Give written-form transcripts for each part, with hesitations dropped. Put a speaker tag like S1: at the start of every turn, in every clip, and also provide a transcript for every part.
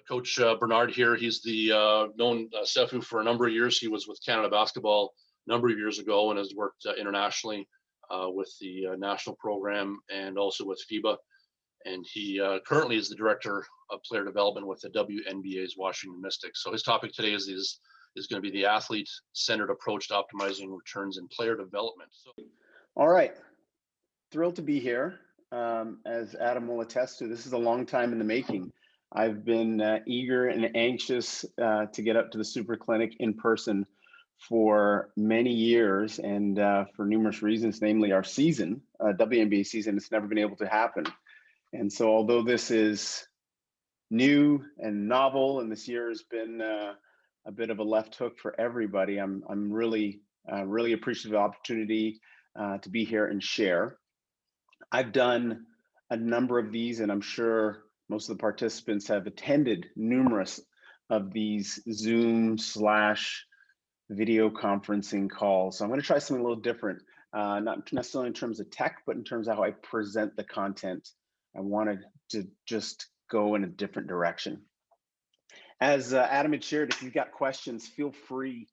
S1: Coach Bernard here. He's the known Sefu for a number of years. He was with Canada Basketball a number of years ago and has worked internationally with the national program and also with FIBA. And he currently is the director of player development with the WNBA's Washington Mystics. So his topic today is going to be the athlete-centered approach to optimizing returns in player development.
S2: All right, thrilled to be here. As Adam will attest to, this is a long time in the making. I've been eager and anxious to get up to the Super Clinic in person for many years, and for numerous reasons, namely our season, WNBA season, it's never been able to happen. And so although this is new and novel, and this year has been a bit of a left hook for everybody, I'm really appreciative of the opportunity to be here and share. I've done a number of these, and I'm sure most of the participants have attended numerous of these Zoom/video conferencing calls. So I'm going to try something a little different, not necessarily in terms of tech, but in terms of how I present the content. I wanted to just go in a different direction. As Adam had shared, if you've got questions, feel free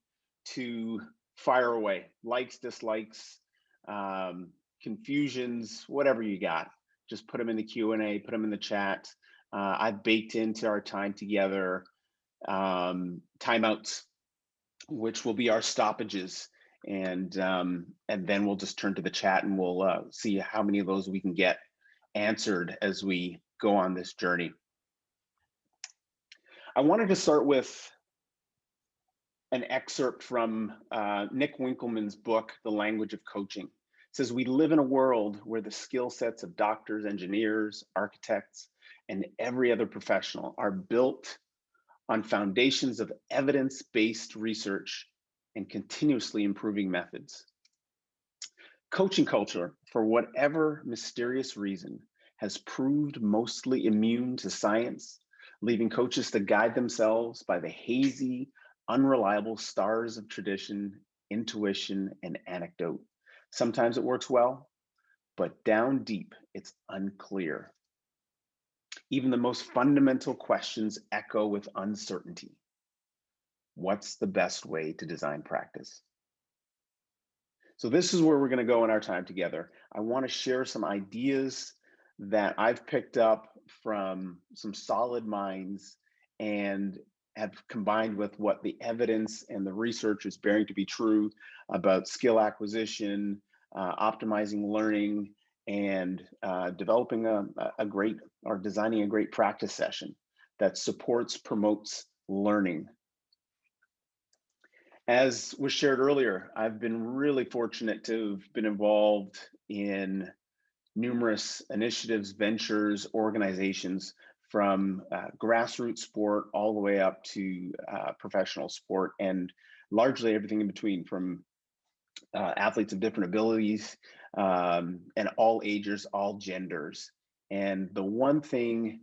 S2: to fire away. Likes, dislikes, confusions, whatever you got, just put them in the Q&A, put them in the chat. I've baked into our time together timeouts, which will be our stoppages, and then we'll just turn to the chat and we'll see how many of those we can get answered as we go on this journey. I wanted to start with an excerpt from Nick Winkelman's book, The Language of Coaching. It says, we live in a world where the skill sets of doctors, engineers, architects, and every other professional are built on foundations of evidence-based research and continuously improving methods. Coaching culture, for whatever mysterious reason, has proved mostly immune to science, leaving coaches to guide themselves by the hazy, unreliable stars of tradition, intuition, and anecdote. Sometimes it works well, but down deep, it's unclear. Even the most fundamental questions echo with uncertainty. What's the best way to design practice? So this is where we're going to go in our time together. I want to share some ideas that I've picked up from some solid minds and have combined with what the evidence and the research is bearing to be true about skill acquisition, optimizing learning, and developing a great, or designing a great practice session that supports, promotes learning. As was shared earlier, I've been really fortunate to have been involved in numerous initiatives, ventures, organizations, from grassroots sport all the way up to professional sport, and largely everything in between, from athletes of different abilities and all ages, all genders. And the one thing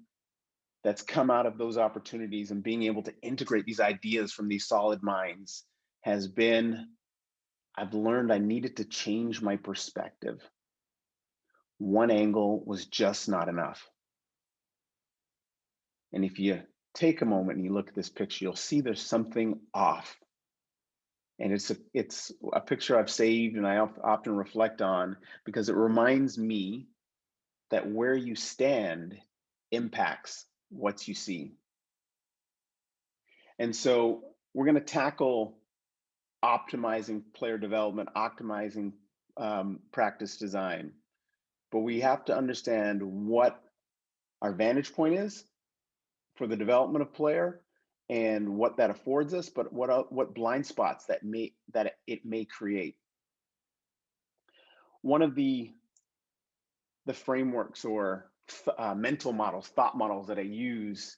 S2: that's come out of those opportunities and being able to integrate these ideas from these solid minds has been, I've learned I needed to change my perspective. One angle was just not enough. And if you take a moment and you look at this picture, you'll see there's something off. And it's a picture I've saved and I often reflect on, because it reminds me that where you stand impacts what you see. And so we're going to tackle optimizing player development, optimizing practice design. But we have to understand what our vantage point is for the development of player and what that affords us, but what blind spots that it may create. One of the frameworks or mental models, thought models that I use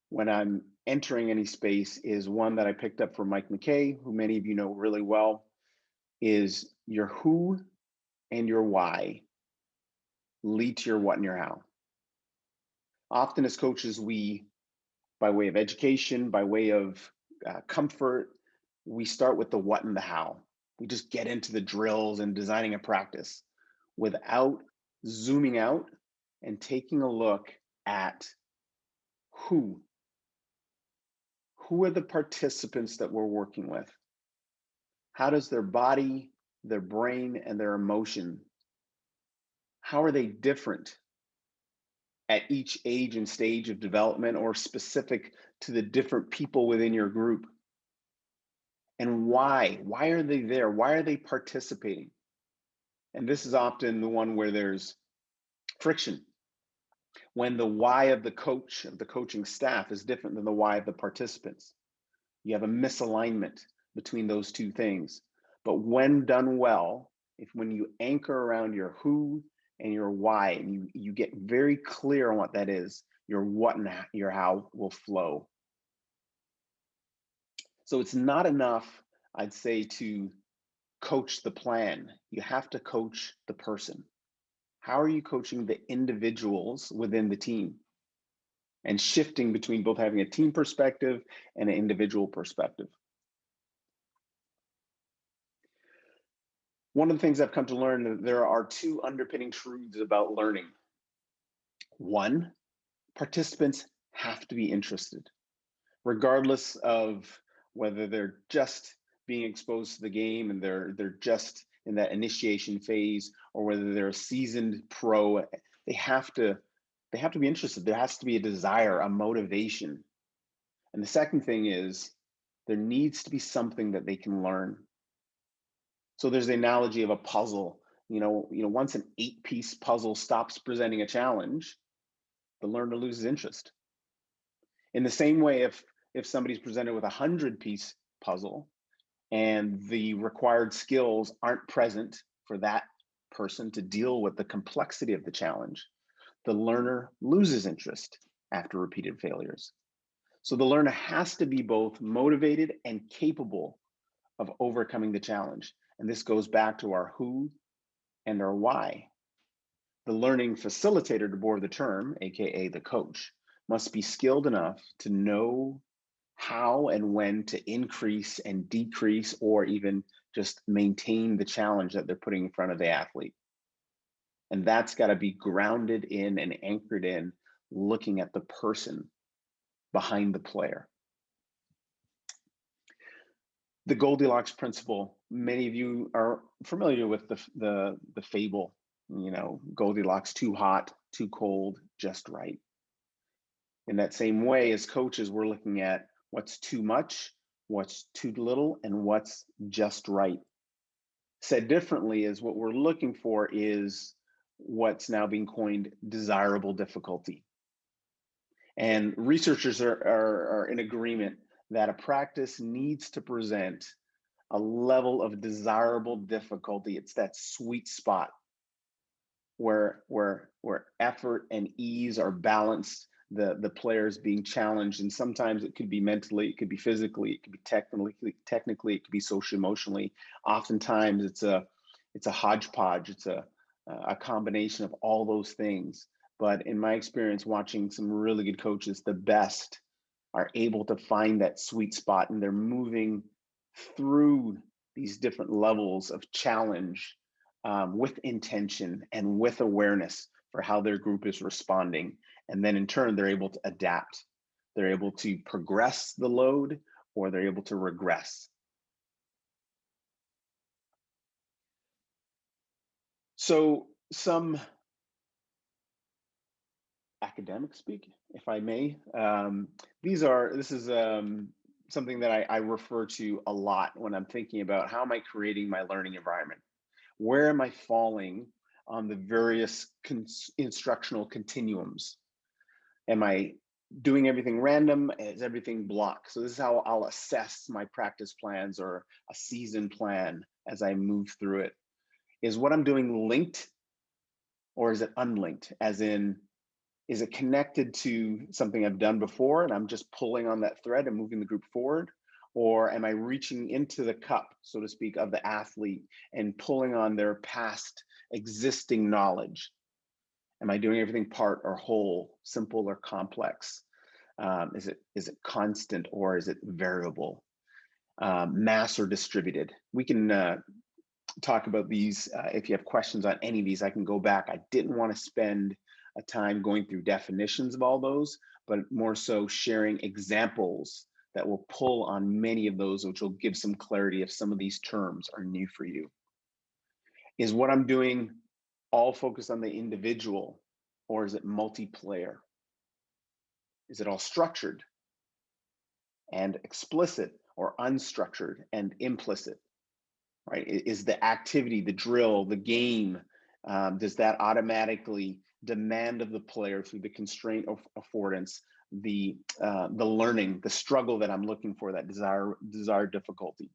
S2: when I'm entering any space is one that I picked up from Mike McKay, who many of you know really well, is your who and your why lead to your what and your how. Often as coaches, we, by way of education, by way of comfort, we start with the what and the how. We just get into the drills and designing a practice without zooming out and taking a look at who Who are the participants that we're working with? How does their body, their brain, and their emotion, how are they different at each age and stage of development, or specific to the different people within your group? And why? Why are they there? Why are they participating? And this is often the one where there's friction, when the why of the coach, of the coaching staff, is different than the why of the participants. You have a misalignment between those two things. But when done well, when you anchor around your who and your why, and you get very clear on what that is, your what and your how will flow. So it's not enough, I'd say, to coach the plan. You have to coach the person. How are you coaching the individuals within the team? And shifting between both having a team perspective and an individual perspective. One of the things I've come to learn, that there are two underpinning truths about learning. One, participants have to be interested, regardless of whether they're just being exposed to the game and they're just in that initiation phase, or whether they're a seasoned pro. They have to be interested. There has to be a desire, a motivation. And the second thing is, there needs to be something that they can learn. So there's the analogy of a puzzle. Once an 8-piece puzzle stops presenting a challenge, the learner loses interest. In the same way, if somebody's presented with a 100-piece puzzle and the required skills aren't present for that person to deal with the complexity of the challenge, the learner loses interest after repeated failures. So the learner has to be both motivated and capable of overcoming the challenge. And this goes back to our who and our why. The learning facilitator, to borrow the term, AKA the coach, must be skilled enough to know how and when to increase and decrease, or even just maintain the challenge that they're putting in front of the athlete. And that's got to be grounded in and anchored in looking at the person behind the player. The Goldilocks principle, many of you are familiar with the fable, Goldilocks, too hot, too cold, just right. In that same way, as coaches, we're looking at what's too much, what's too little, and what's just right. Said differently, is what we're looking for is what's now being coined desirable difficulty. And researchers are in agreement that a practice needs to present a level of desirable difficulty. It's that sweet spot where effort and ease are balanced, the players being challenged. And sometimes it could be mentally, it could be physically, it could be technically, it could be social emotionally. Oftentimes it's a hodgepodge, it's a combination of all those things. But in my experience, watching some really good coaches, the best, are able to find that sweet spot, and they're moving through these different levels of challenge with intention and with awareness for how their group is responding. And then in turn, they're able to adapt. They're able to progress the load, or they're able to regress. So some academic speak, if I may. This is something that I refer to a lot when I'm thinking about how am I creating my learning environment? Where am I falling on the various instructional continuums? Am I doing everything random? Is everything blocked? So this is how I'll assess my practice plans or a season plan as I move through it. Is what I'm doing linked, or is it unlinked? As in, is it connected to something I've done before and I'm just pulling on that thread and moving the group forward? Or am I reaching into the cup, so to speak, of the athlete and pulling on their past existing knowledge? Am I doing everything part or whole, simple or complex? Is it constant, or is it variable? Mass or distributed? We can talk about these. If you have questions on any of these, I can go back. I didn't want to spend a time going through definitions of all those, but more so sharing examples that will pull on many of those, which will give some clarity if some of these terms are new for you. Is what I'm doing all focused on the individual, or is it multiplayer? Is it all structured and explicit, or unstructured and implicit? Right? Is the activity, the drill, the game, does that automatically demand of the player through the constraint of affordance, the learning, the struggle that I'm looking for, that desired difficulty?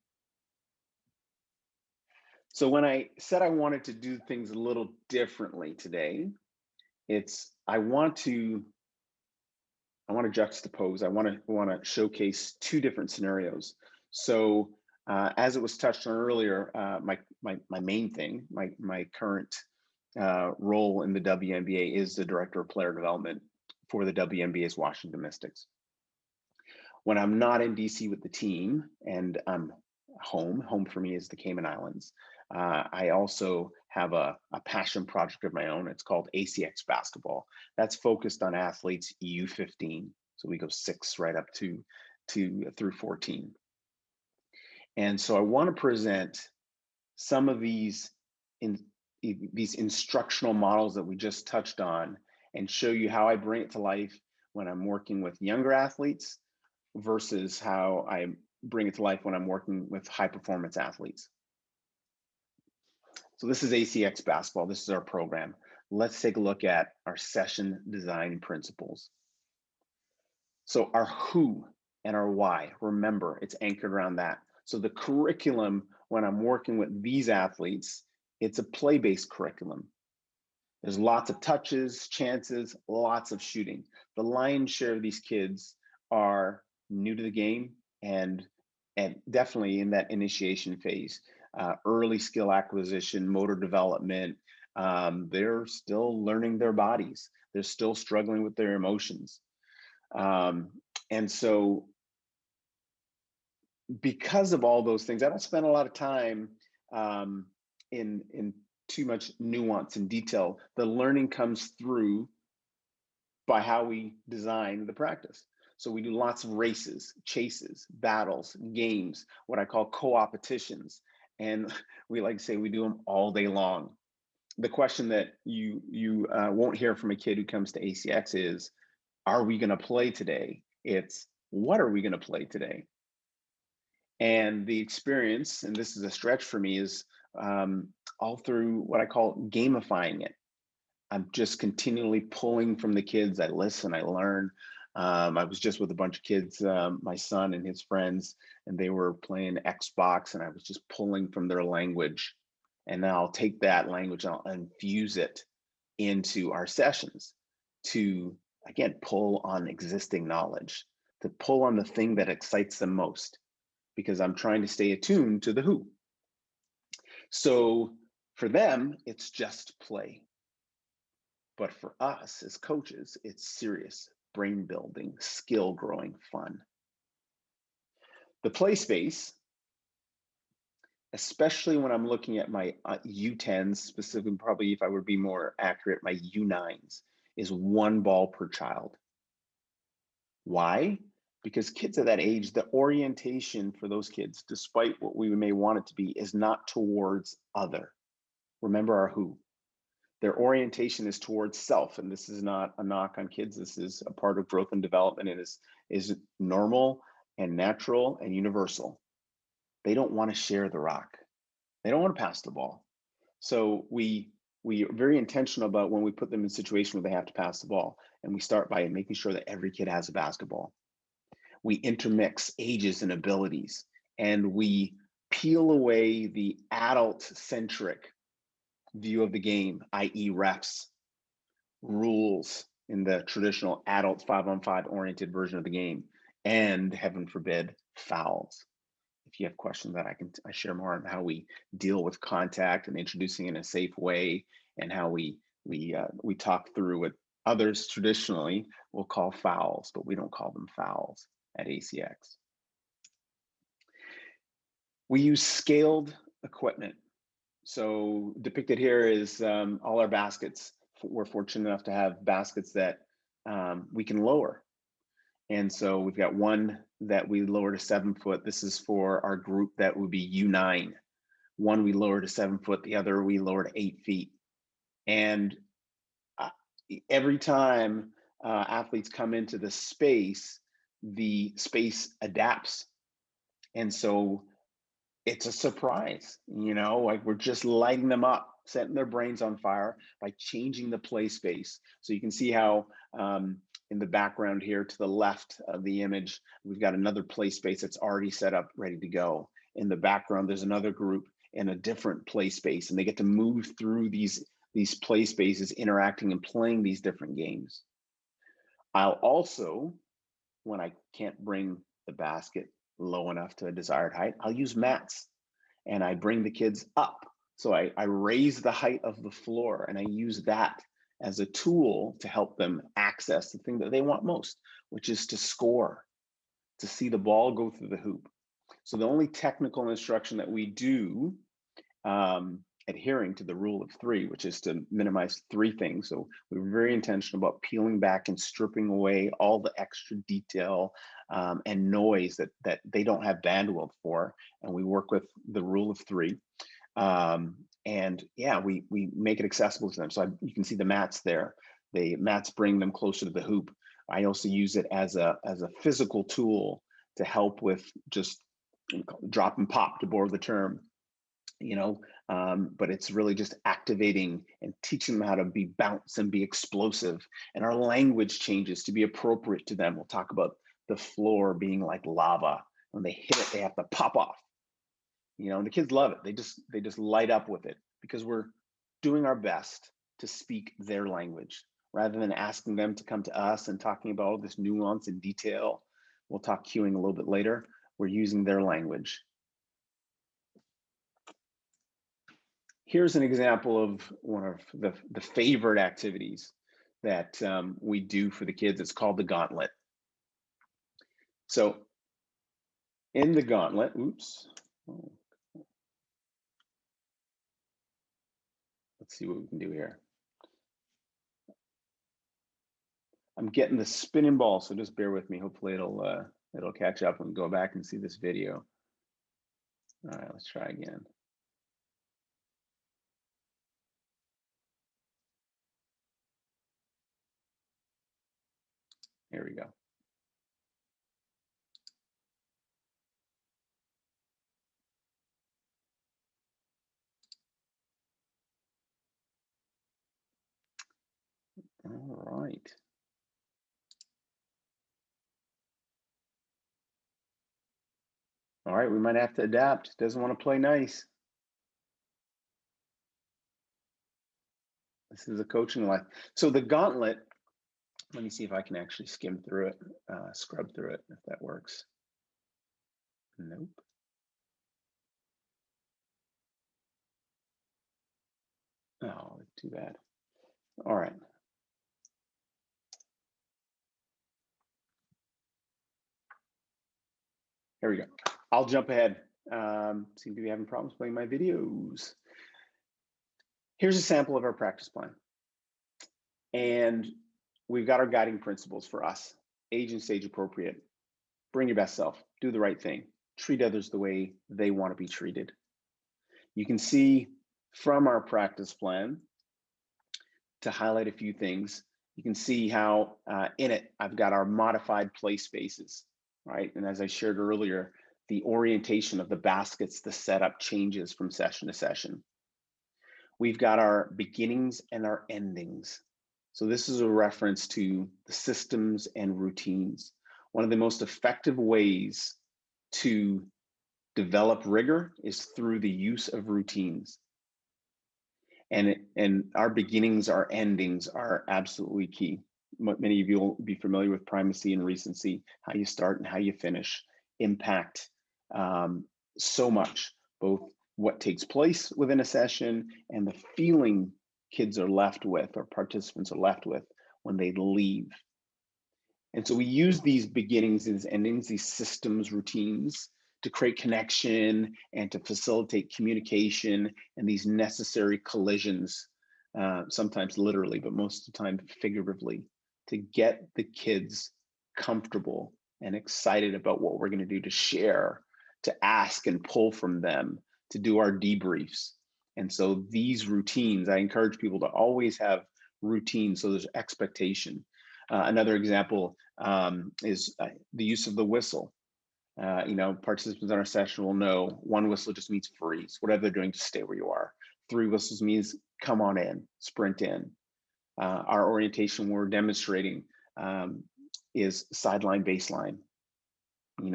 S2: So when I said I wanted to do things a little differently today, I want to juxtapose. I want to showcase two different scenarios. So as it was touched on earlier, my main thing, my current role in the WNBA is the Director of Player Development for the WNBA's Washington Mystics. When I'm not in DC with the team and I'm home for me is the Cayman Islands, I also have a passion project of my own. It's called ACX Basketball. That's focused on athletes U15. So we go 6 right up to through 14. And so I want to present some of these instructional models that we just touched on and show you how I bring it to life when I'm working with younger athletes versus how I bring it to life when I'm working with high performance athletes. So this is ACX Basketball. This is our program. Let's take a look at our session design principles. So our who and our why, remember, it's anchored around that. So the curriculum, when I'm working with these athletes, it's a play-based curriculum. There's lots of touches, chances, lots of shooting. The lion's share of these kids are new to the game and definitely in that initiation phase. Early skill acquisition, motor development. They're still learning their bodies. They're still struggling with their emotions. And so because of all those things, I don't spend a lot of time in too much nuance and detail. The learning comes through by how we design the practice. So we do lots of races, chases, battles, games, what I call co-opetitions. And we like to say we do them all day long. The question that you won't hear from a kid who comes to ACX is, are we going to play today? It's, what are we going to play today? And the experience, and this is a stretch for me, is all through what I call gamifying it. I'm just continually pulling from the kids. I listen, I learn. I was just with a bunch of kids, my son and his friends, and they were playing Xbox, and I was just pulling from their language. And now I'll take that language and I'll infuse it into our sessions to, again, pull on existing knowledge, to pull on the thing that excites them most, because I'm trying to stay attuned to the who. So for them, it's just play. But for us as coaches, it's serious, brain building, skill growing, fun. The play space, especially when I'm looking at my U10s, specifically, probably if I would be more accurate, my U9s, is 1 ball per child. Why? Because kids at that age, the orientation for those kids, despite what we may want it to be, is not towards other. Remember our who. Their orientation is towards self, and this is not a knock on kids. This is a part of growth and development, and is normal and natural and universal. They don't want to share the rock. They don't want to pass the ball. So we are very intentional about when we put them in a situation where they have to pass the ball, and we start by making sure that every kid has a basketball. We intermix ages and abilities, and we peel away the adult-centric view of the game, i.e. refs, rules in the traditional adult 5-on-5 oriented version of the game, and heaven forbid, fouls. If you have questions that I share more on how we deal with contact and introducing in a safe way, and how we talk through what others traditionally will call fouls, but we don't call them fouls at ACX. We use scaled equipment. So depicted here is all our baskets. We're fortunate enough to have baskets that we can lower. And so we've got one that we lower to 7 foot. This is for our group that would be U9. One we lower to 7 foot, the other we lower to 8 feet. And every time athletes come into the space adapts. And so it's a surprise, like we're just lighting them up, setting their brains on fire by changing the play space. So you can see how in the background here to the left of the image, we've got another play space that's already set up, ready to go. In the background, there's another group in a different play space, and they get to move through these play spaces, interacting and playing these different games. I'll also, when I can't bring the basket low enough to a desired height, I'll use mats, and I bring the kids up. So I raise the height of the floor, and I use that as a tool to help them access the thing that they want most, which is to score, to see the ball go through the hoop. So the only technical instruction that we do, adhering to the rule of 3, which is to minimize 3 things. So we're very intentional about peeling back and stripping away all the extra detail and noise that they don't have bandwidth for. And we work with the rule of 3. And yeah, we make it accessible to them. So you can see the mats there. The mats bring them closer to the hoop. I also use it as a physical tool to help with just drop and pop, to borrow the term. But it's really just activating and teaching them how to be bounce and be explosive. And our language changes to be appropriate to them. We'll talk about the floor being like lava. When they hit it, they have to pop off. And the kids love it. They just light up with it, because we're doing our best to speak their language rather than asking them to come to us and talking about all this nuance and detail. We'll talk cueing a little bit later. We're using their language. Here's an example of one of the favorite activities that we do for the kids. It's called the gauntlet. So in the gauntlet, let's see what we can do here. I'm getting the spinning ball, so just bear with me. Hopefully it'll catch up and go back and see this video. All right, let's try again. Here we go. All right. All right, we might have to adapt. Doesn't want to play nice. This is a coaching life. So the gauntlet, let me see if I can actually skim through it, scrub through it, if that works. Nope. Oh, too bad. All right. Here we go. I'll jump ahead. Seem to be having problems playing my videos. Here's a sample of our practice plan. And we've got our guiding principles for us. Age and stage appropriate. Bring your best self. Do the right thing. Treat others the way they want to be treated. You can see from our practice plan, to highlight a few things, you can see how in it, I've got our modified play spaces, right? And as I shared earlier, the orientation of the baskets, the setup changes from session to session. We've got our beginnings and our endings. So this is a reference to the systems and routines. One of the most effective ways to develop rigor is through the use of routines. And our beginnings, our endings are absolutely key. Many of you will be familiar with primacy and recency. How you start and how you finish impact so much, both what takes place within a session and the feeling kids are left with, or participants are left with, when they leave. And so we use these beginnings, these endings, these systems, routines, to create connection and to facilitate communication and these necessary collisions, sometimes literally, but most of the time figuratively, to get the kids comfortable and excited about what we're going to do, to share, to ask and pull from them, to do our debriefs. And so these routines, I encourage people to always have routines, so there's expectation. Another example is the use of the whistle. Participants in our session will know 1 whistle just means freeze, whatever they're doing, just stay where you are. 3 whistles means come on in, sprint in. Our orientation we're demonstrating is sideline, baseline.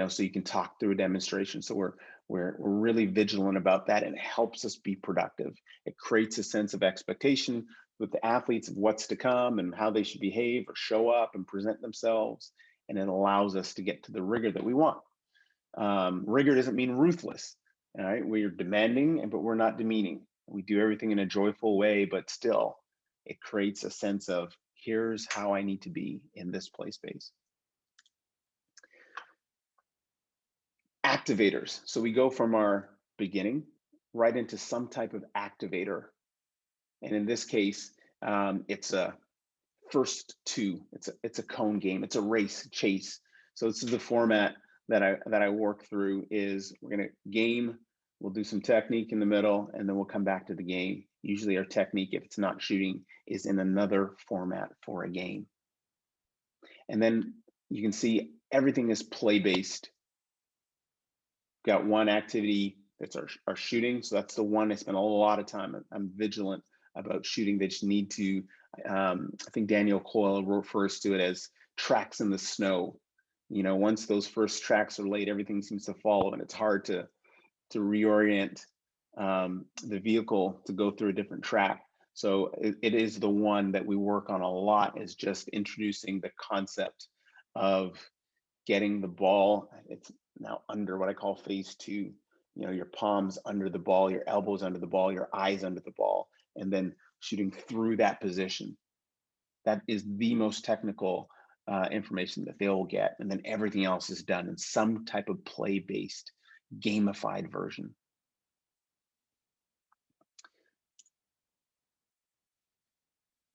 S2: So you can talk through a demonstration. So we're really vigilant about that, and it helps us be productive. It creates a sense of expectation with the athletes of what's to come and how they should behave or show up and present themselves, and it allows us to get to the rigor that we want. Rigor doesn't mean ruthless. All right, we're demanding, but we're not demeaning. We do everything in a joyful way, but still, it creates a sense of here's how I need to be in this play space. Activators. So we go from our beginning right into some type of activator. And in this case, it's a first two. It's a cone game. It's a race, chase. So this is the format that I work through. Is we're gonna game. We'll do some technique in the middle, and then we'll come back to the game. Usually our technique, if it's not shooting, is in another format for a game. And then you can see everything is play-based. Got one activity that's our shooting. So that's the one I spend a lot of time. I'm vigilant about shooting. They just need to, I think Daniel Coyle refers to it as tracks in the snow. Once those first tracks are laid, everything seems to follow, and it's hard to reorient the vehicle to go through a different track. So it is the one that we work on a lot, is just introducing the concept of getting the ball. It's now under what I call phase 2. Your palms under the ball, your elbows under the ball, your eyes under the ball, and then shooting through that position. That is the most technical information that they'll get. And then everything else is done in some type of play-based, gamified version.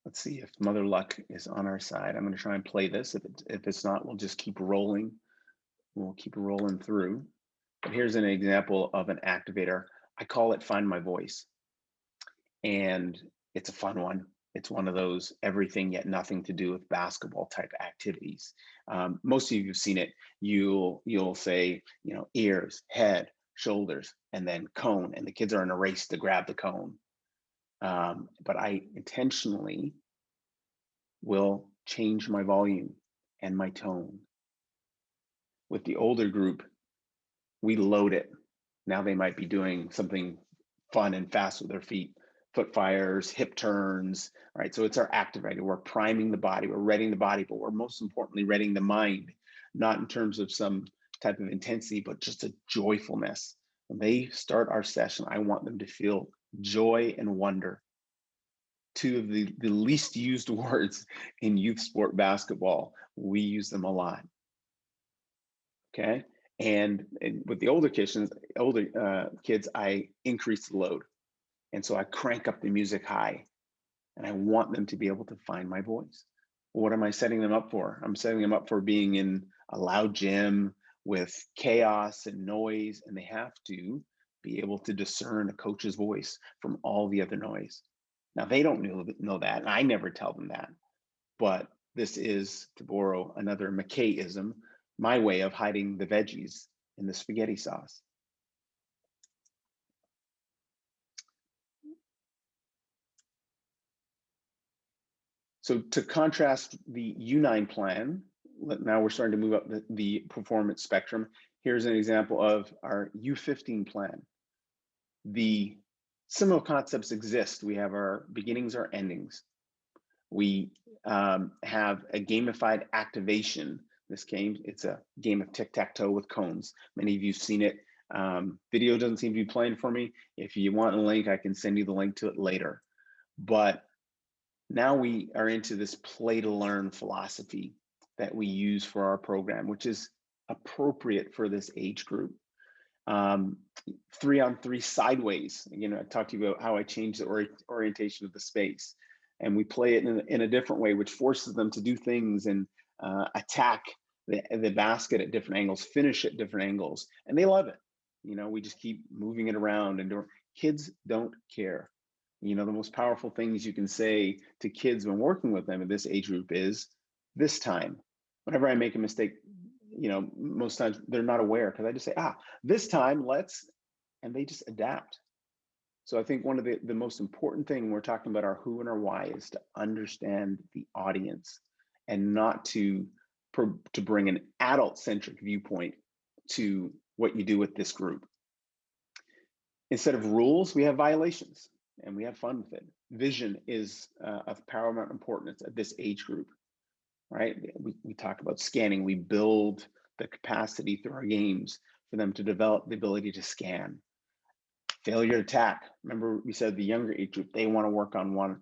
S2: Let's see if Mother Luck is on our side. I'm going to try and play this. If it's not, we'll just keep rolling. We'll keep rolling through. But here's an example of an activator. I call it Find My Voice. And it's a fun one. It's one of those everything yet nothing to do with basketball type activities. Most of you have seen it. You'll say, ears, head, shoulders, and then cone. And the kids are in a race to grab the cone. But I intentionally will change my volume and my tone. With the older group, we load it. Now they might be doing something fun and fast with their feet, foot fires, hip turns, right? So it's our activator. We're priming the body, we're readying the body, but we're most importantly readying the mind, not in terms of some type of intensity, but just a joyfulness. When they start our session, I want them to feel joy and wonder. Two of the least used words in youth sport basketball. We use them a lot. Okay. And with the older kids, I increase the load. And so I crank up the music high, and I want them to be able to find my voice. What am I setting them up for? I'm setting them up for being in a loud gym with chaos and noise, and they have to be able to discern a coach's voice from all the other noise. Now, they don't know that, and I never tell them that. But this is, to borrow another McKay-ism, my way of hiding the veggies in the spaghetti sauce. So to contrast the U9 plan, now we're starting to move up the performance spectrum. Here's an example of our U15 plan. The similar concepts exist. We have our beginnings, our endings. We have a gamified activation. It's a game of tic-tac-toe with cones. Many of you have seen it. Video doesn't seem to be playing for me. If you want a link, I can send you the link to it later. But now we are into this play to learn philosophy that we use for our program, which is appropriate for this age group. 3-on-3 sideways. I talked to you about how I changed the orientation of the space, and we play it in a different way, which forces them to do things and attack the basket at different angles, finish at different angles, and they love it. We just keep moving it around, and kids don't care. The most powerful things you can say to kids when working with them in this age group is this time. Whenever I make a mistake, most times they're not aware, because I just say, this time let's, and they just adapt. So I think one of the most important thing when we're talking about our who and our why is to understand the audience, and not to bring an adult-centric viewpoint to what you do with this group. Instead of rules, we have violations, and we have fun with it. Vision is of paramount importance at this age group, right? We talk about scanning. We build the capacity through our games for them to develop the ability to scan. Failure to attack. Remember, we said the younger age group, they want to work on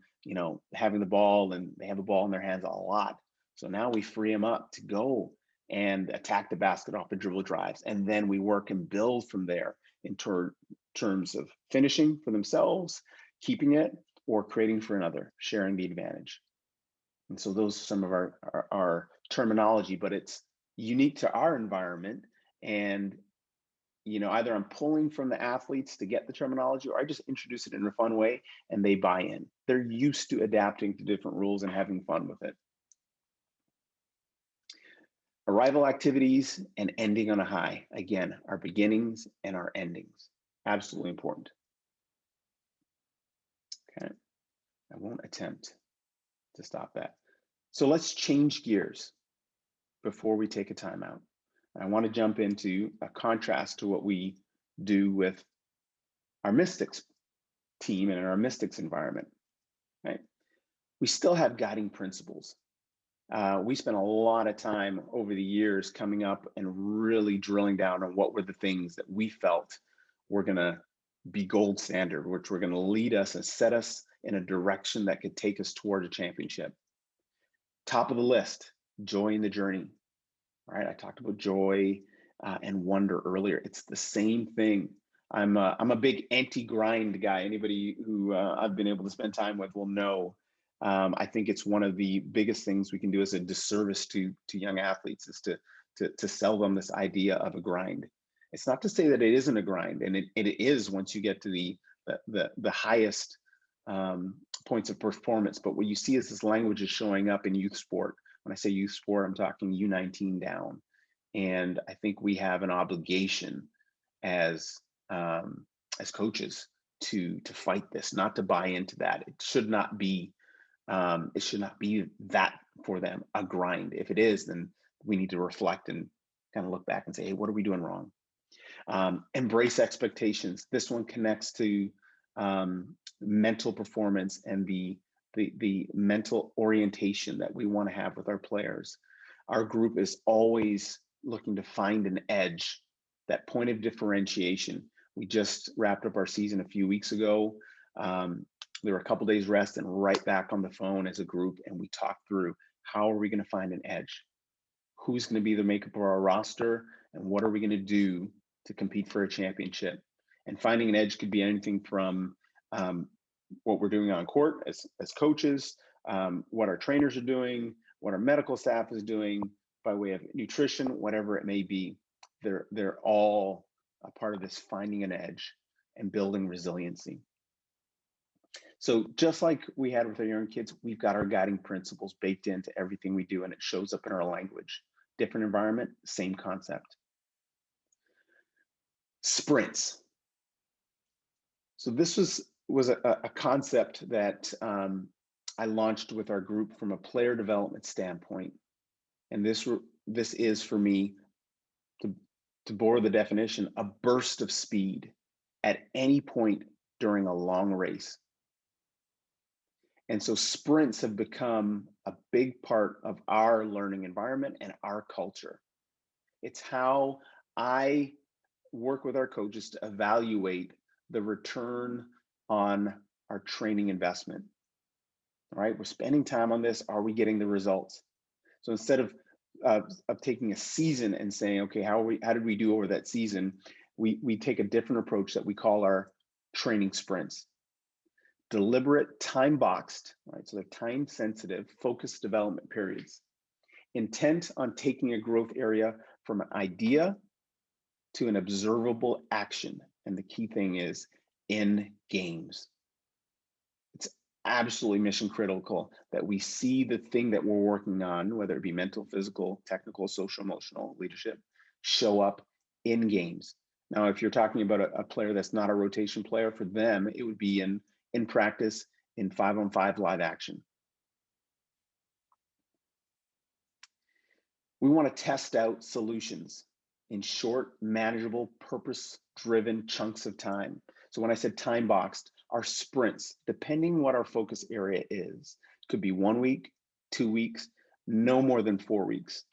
S2: having the ball, and they have the ball in their hands a lot. So now we free them up to go and attack the basket off the dribble drives. And then we work and build from there in terms of finishing for themselves, keeping it, or creating for another, sharing the advantage. And so those are some of our terminology, but it's unique to our environment. And either I'm pulling from the athletes to get the terminology, or I just introduce it in a fun way and they buy in. They're used to adapting to different rules and having fun with it. Arrival activities and ending on a high. Again, our beginnings and our endings. Absolutely important. Okay, I won't attempt to stop that. So let's change gears before we take a timeout. I want to jump into a contrast to what we do with our Mystics team and in our Mystics environment, right? We still have guiding principles. We spent a lot of time over the years coming up and really drilling down on what were the things that we felt were going to be gold standard, which were going to lead us and set us in a direction that could take us toward a championship. Top of the list, joy in the journey. Right, I talked about joy and wonder earlier. It's the same thing. I'm a big anti-grind guy. Anybody who I've been able to spend time with will know. I think it's one of the biggest things we can do as a disservice to young athletes is to sell them this idea of a grind. It's not to say that it isn't a grind, and it is once you get to the highest points of performance. But what you see is this language is showing up in youth sport. When I say youth sport, I'm talking U19 down. And I think we have an obligation as coaches to fight this, not to buy into that. It should not be that for them, a grind. If it is, then we need to reflect and kind of look back and say, hey, what are we doing wrong? Embrace expectations. This one connects to mental performance and the mental orientation that we want to have with our players. Our group is always looking to find an edge, that point of differentiation. We just wrapped up our season a few weeks ago. There were a couple days rest and right back on the phone as a group, and we talked through how are we going to find an edge? Who's going to be the makeup of our roster, and what are we going to do to compete for a championship? And finding an edge could be anything from what we're doing on court as coaches, what our trainers are doing, what our medical staff is doing by way of nutrition, whatever it may be. They're all a part of this finding an edge and building resiliency. So just like we had with our young kids, we've got our guiding principles baked into everything we do, and it shows up in our language. Different environment, same concept. Sprints. So this was a concept that I launched with our group from a player development standpoint. And this is, for me, to borrow the definition, a burst of speed at any point during a long race. And so sprints have become a big part of our learning environment and our culture. It's how I work with our coaches to evaluate the return on our training investment. All right, we're spending time on this. Are we getting the results? So instead of taking a season and saying, okay, how did we do over that season? We take a different approach that we call our training sprints. Deliberate, time boxed, right? So they're time sensitive, focused development periods. intent on taking a growth area from an idea to an observable action. And the key thing is in games. It's absolutely mission critical that we see the thing that we're working on, whether it be mental, physical, technical, social, emotional, leadership, show up in games. Now, if you're talking about a player that's not a rotation player, for them, it would be in practice, in 5-on-5 live action. We want to test out solutions in short, manageable, purpose-driven chunks of time. So when I said time boxed, our sprints, depending what our focus area is, could be 1 week, 2 weeks, no more than 4 weeks,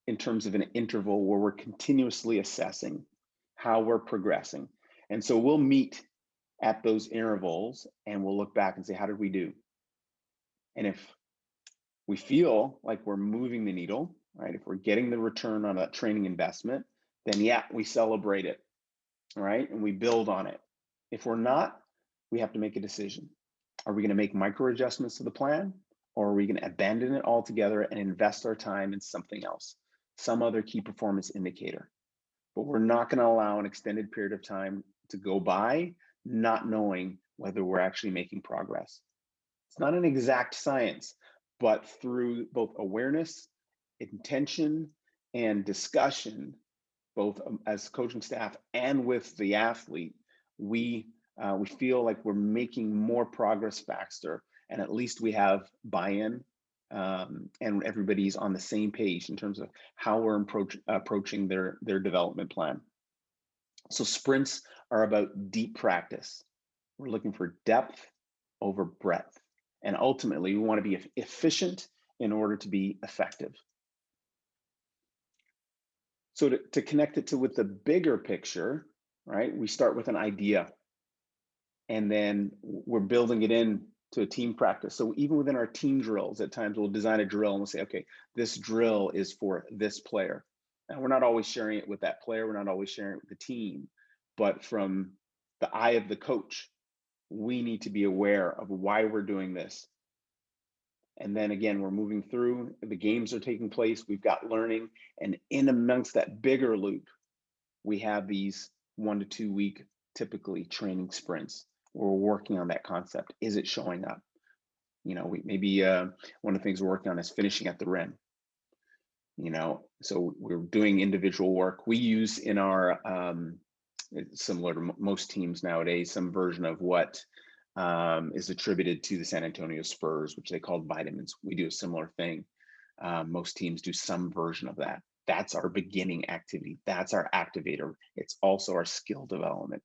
S2: in terms of an interval where we're continuously assessing how we're progressing. And so we'll meet at those intervals and we'll look back and say, how did we do? And if we feel like we're moving the needle, right? If we're getting the return on that training investment, then yeah, we celebrate it, right? And we build on it. If we're not, we have to make a decision. Are we going to make micro adjustments to the plan, or are we going to abandon it altogether and invest our time in something else, some other key performance indicator? But we're not going to allow an extended period of time to go by not knowing whether we're actually making progress. It's not an exact science, but through both awareness, intention, and discussion, both as coaching staff and with the athlete, we feel like we're making more progress faster, and at least we have buy-in, and everybody's on the same page in terms of how we're approaching their development plan. So sprints are about deep practice. We're looking for depth over breadth. And ultimately, we want to be efficient in order to be effective. So to connect it with the bigger picture, right? We start with an idea, and then we're building it in to a team practice. So even within our team drills, at times we'll design a drill and we'll say, okay, this drill is for this player. And we're not always sharing it with that player. We're not always sharing it with the team, but from the eye of the coach, we need to be aware of why we're doing this. And then again, we're moving through, the games are taking place, we've got learning, and in amongst that bigger loop, we have these 1 to 2 week, typically training sprints where we're working on that concept. Is it showing up? You know, maybe one of the things we're working on is finishing at the rim. You know, so we're doing individual work. We use in our, similar to most teams nowadays, some version of what is attributed to the San Antonio Spurs, which they called vitamins. We do a similar thing. Most teams do some version of that. That's our beginning activity. That's our activator. It's also our skill development.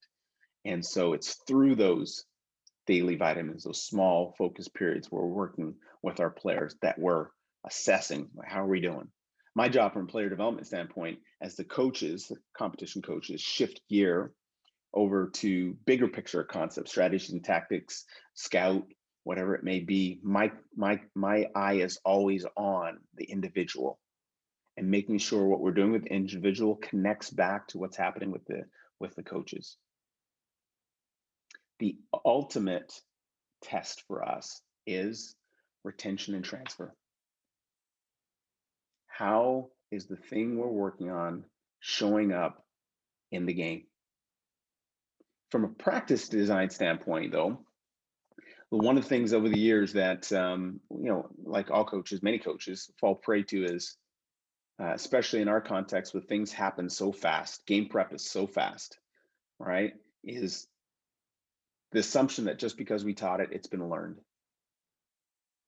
S2: And so it's through those daily vitamins, those small focus periods where we're working with our players that we're assessing, how are we doing? My job from a player development standpoint, as the coaches, the competition coaches, shift gear over to bigger picture concepts, strategies and tactics, scout, whatever it may be. My eye is always on the individual and making sure what we're doing with the individual connects back to what's happening with the coaches. The ultimate test for us is retention and transfer. How is the thing we're working on showing up in the game? From a practice design standpoint, though, one of the things over the years that, like all coaches, many coaches fall prey to is, especially in our context where things happen so fast, game prep is so fast, right? Is the assumption that just because we taught it, it's been learned,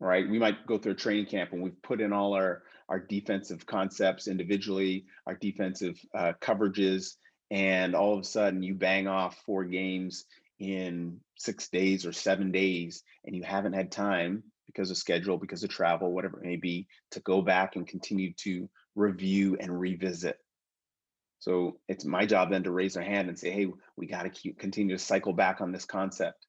S2: right? We might go through a training camp and we've put in all our defensive concepts individually, our defensive coverages, and all of a sudden you bang off 4 games in 6 days or 7 days, and you haven't had time because of schedule, because of travel, whatever it may be, to go back and continue to review and revisit. So it's my job then to raise our hand and say, hey, we got to continue to cycle back on this concept.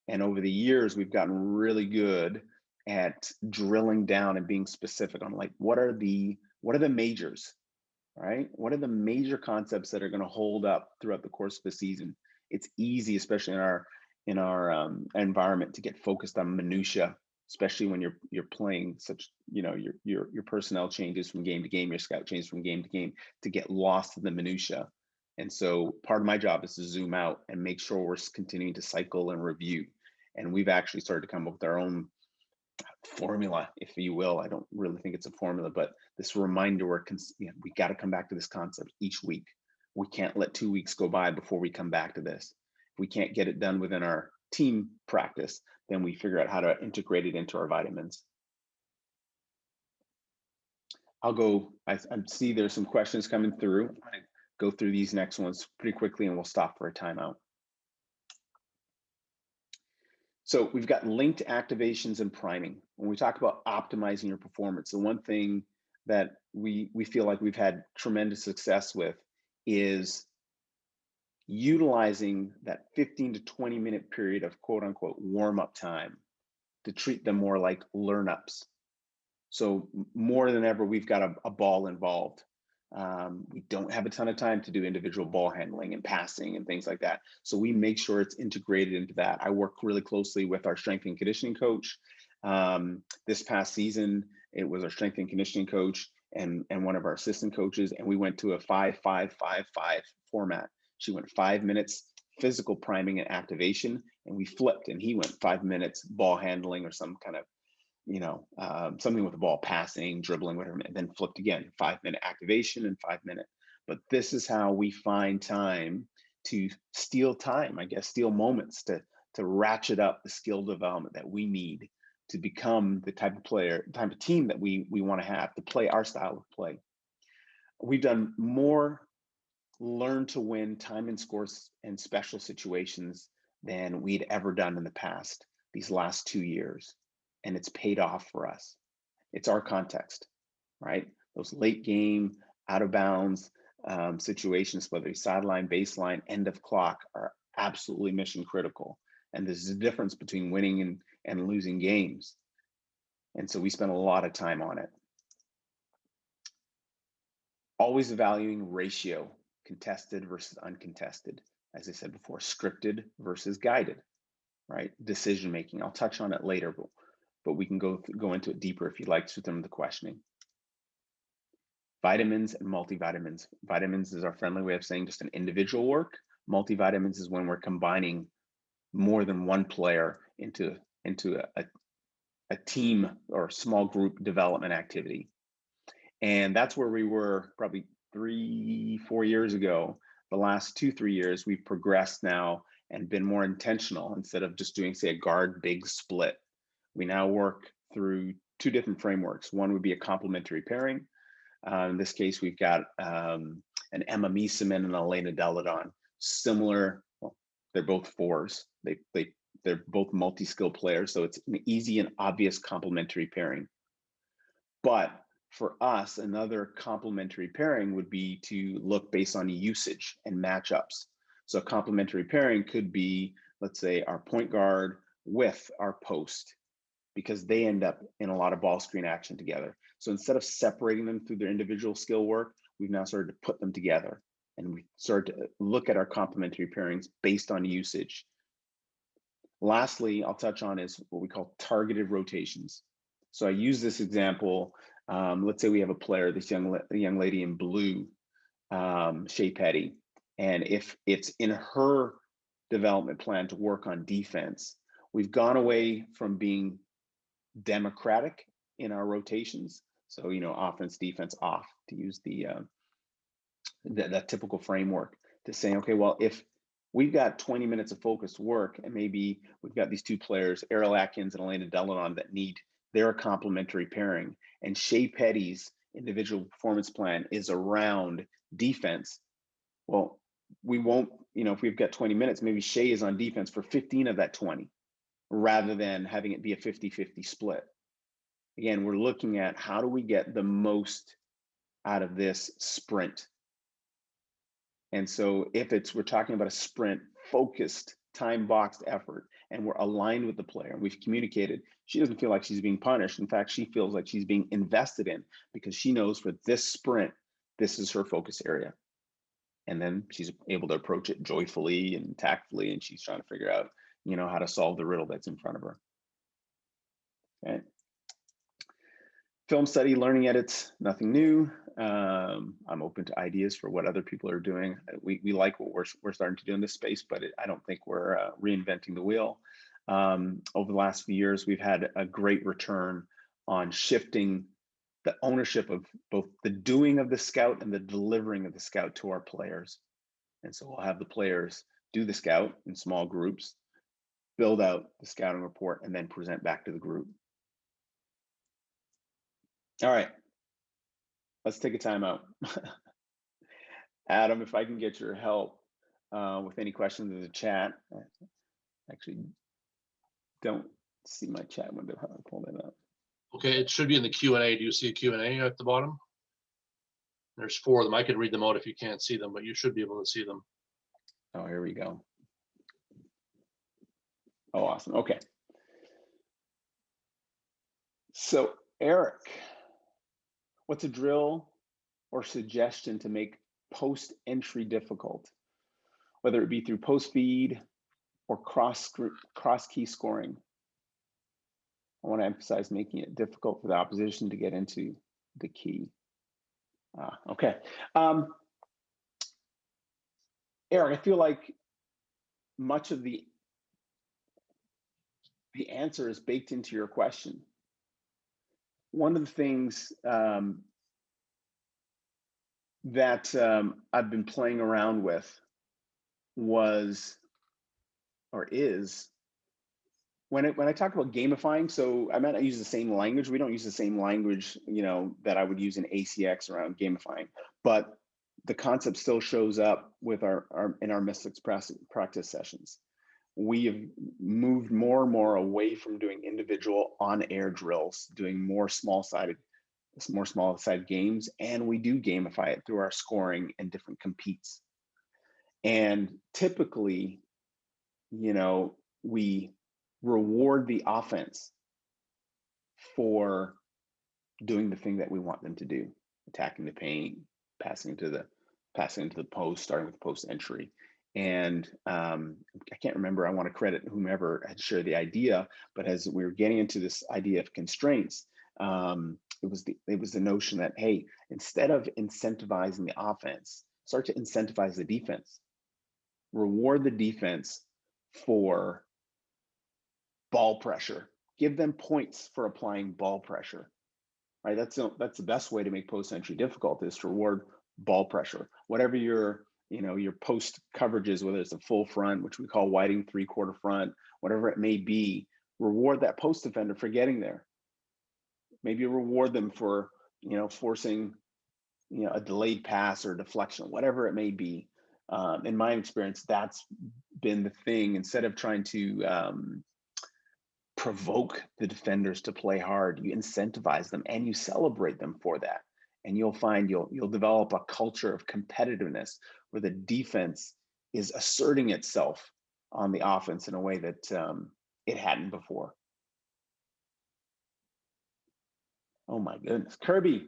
S2: And over the years, we've gotten really good at drilling down and being specific on, like, what are the majors, right? What are the major concepts that are going to hold up throughout the course of the season? It's easy, especially in our environment, to get focused on minutia especially when you're playing such, your personnel changes from game to game, your scout changes from game to game, to get lost in the minutia. And so part of my job is to zoom out and make sure we're continuing to cycle and review. And we've actually started to come up with our own formula, if you will. I don't really think it's a formula, but this reminder we got to come back to this concept each week. We can't let 2 weeks go by before we come back to this. If we can't get it done within our team practice, then we figure out how to integrate it into our vitamins. I see there's some questions coming through. I'm going to go through these next ones pretty quickly and we'll stop for a timeout. So we've got linked activations and priming. When we talk about optimizing your performance, the one thing that we feel like we've had tremendous success with is utilizing that 15 to 20 minute period of quote unquote warm-up time to treat them more like learn-ups. So more than ever, we've got a ball involved. We don't have a ton of time to do individual ball handling and passing and things like that. So we make sure it's integrated into that. I work really closely with our strength and conditioning coach. This past season, it was our strength and conditioning coach and one of our assistant coaches, and we went to a 5-5-5-5 format. She went 5 minutes physical priming and activation, and we flipped, and he went 5 minutes ball handling or some kind of something with the ball, passing, dribbling, whatever, and then flipped again, 5 minute activation and 5 minute. But this is how we find time to steal time, I guess, steal moments to ratchet up the skill development that we need to become the type of player, type of team that we want to have to play our style of play. We've done more learn to win time and scores and special situations than we'd ever done in the past, these last 2 years. And it's paid off for us. It's our context, right? Those late game, out of bounds situations, whether it's sideline, baseline, end of clock, are absolutely mission critical. And there's a difference between winning and losing games. And so we spend a lot of time on it. Always evaluating ratio, contested versus uncontested. As I said before, scripted versus guided, right? Decision making. I'll touch on it later, but we can go into it deeper if you'd like through some of the questioning. Vitamins and multivitamins. Vitamins is our friendly way of saying just an individual work. Multivitamins is when we're combining more than one player into a team or small group development activity. And that's where we were probably 3-4 years ago. The last 2-3 years, we've progressed now and been more intentional. Instead of just doing, say, a guard big split, we now work through 2 different frameworks. One would be a complementary pairing. In this case, we've got an Emma Meeseman and Elena Deladon. Similar, well, they're both 4s. They're both multi-skill players, so it's an easy and obvious complementary pairing. But for us, another complementary pairing would be to look based on usage and matchups. So a complementary pairing could be, let's say, our point guard with our post, because they end up in a lot of ball screen action together. So instead of separating them through their individual skill work, we've now started to put them together. And we started to look at our complementary pairings based on usage. Lastly, I'll touch on is what we call targeted rotations. So I use this example. Let's say we have a player, this young lady in blue, Shea Petty. And if it's in her development plan to work on defense, we've gone away from being democratic in our rotations. So, offense, defense, off, to use that typical framework, to saying, okay, well, if we've got 20 minutes of focused work and maybe we've got these 2 players, Errol Atkins and Elena Deladon, that need their complementary pairing, and Shea Petty's individual performance plan is around defense, well, we won't, if we've got 20 minutes, maybe Shea is on defense for 15 of that 20, rather than having it be a 50-50 split. Again, we're looking at how do we get the most out of this sprint. And so if we're talking about a sprint focused, time boxed effort, and we're aligned with the player, and we've communicated, she doesn't feel like she's being punished. In fact, she feels like she's being invested in, because she knows for this sprint, this is her focus area. And then she's able to approach it joyfully and tactfully, and she's trying to figure out, how to solve the riddle that's in front of her. Okay. Film study, learning edits, nothing new. I'm open to ideas for what other people are doing. We like what we're starting to do in this space, but I don't think we're reinventing the wheel. Over the last few years, we've had a great return on shifting the ownership of both the doing of the scout and the delivering of the scout to our players. And so we'll have the players do the scout in small groups, build out the scouting report, and then present back to the group. All right, let's take a timeout. Adam, if I can get your help with any questions in the chat. I actually don't see my chat window. How do I pull that up?
S1: Okay, it should be in the Q&A. Do you see a Q&A at the bottom? There's 4 of them. I could read them out if you can't see them, but you should be able to see them.
S2: Oh, here we go. Oh, awesome. Okay. So, Eric, what's a drill or suggestion to make post-entry difficult, whether it be through post-feed or cross-key scoring? I want to emphasize making it difficult for the opposition to get into the key. Okay. Eric, I feel like much of the answer is baked into your question. One of the things that I've been playing around with is when I talk about gamifying. So I might not use the same language. We don't use the same language, that I would use in ACX around gamifying, but the concept still shows up with in our Mystics practice sessions. We have moved more and more away from doing individual on-air drills, doing more small-sided games, and we do gamify it through our scoring and different competes. And typically, we reward the offense for doing the thing that we want them to do, attacking the paint, passing into the post, starting with post entry. And I can't remember, I want to credit whomever had shared the idea, but as we were getting into this idea of constraints, it was the notion that, hey, instead of incentivizing the offense, start to incentivize the defense. Reward the defense for ball pressure. Give them points for applying ball pressure. Right? That's the best way to make post entry difficult, is to reward ball pressure. Whatever your post coverages, whether it's a full front, which we call whiting 3/4 front, whatever it may be, reward that post defender for getting there. Maybe reward them for forcing a delayed pass or deflection, whatever it may be. In my experience, that's been the thing. Instead of trying to provoke the defenders to play hard, you incentivize them and you celebrate them for that. And you'll find you'll develop a culture of competitiveness where the defense is asserting itself on the offense in a way that it hadn't before. Oh my goodness, Kirby,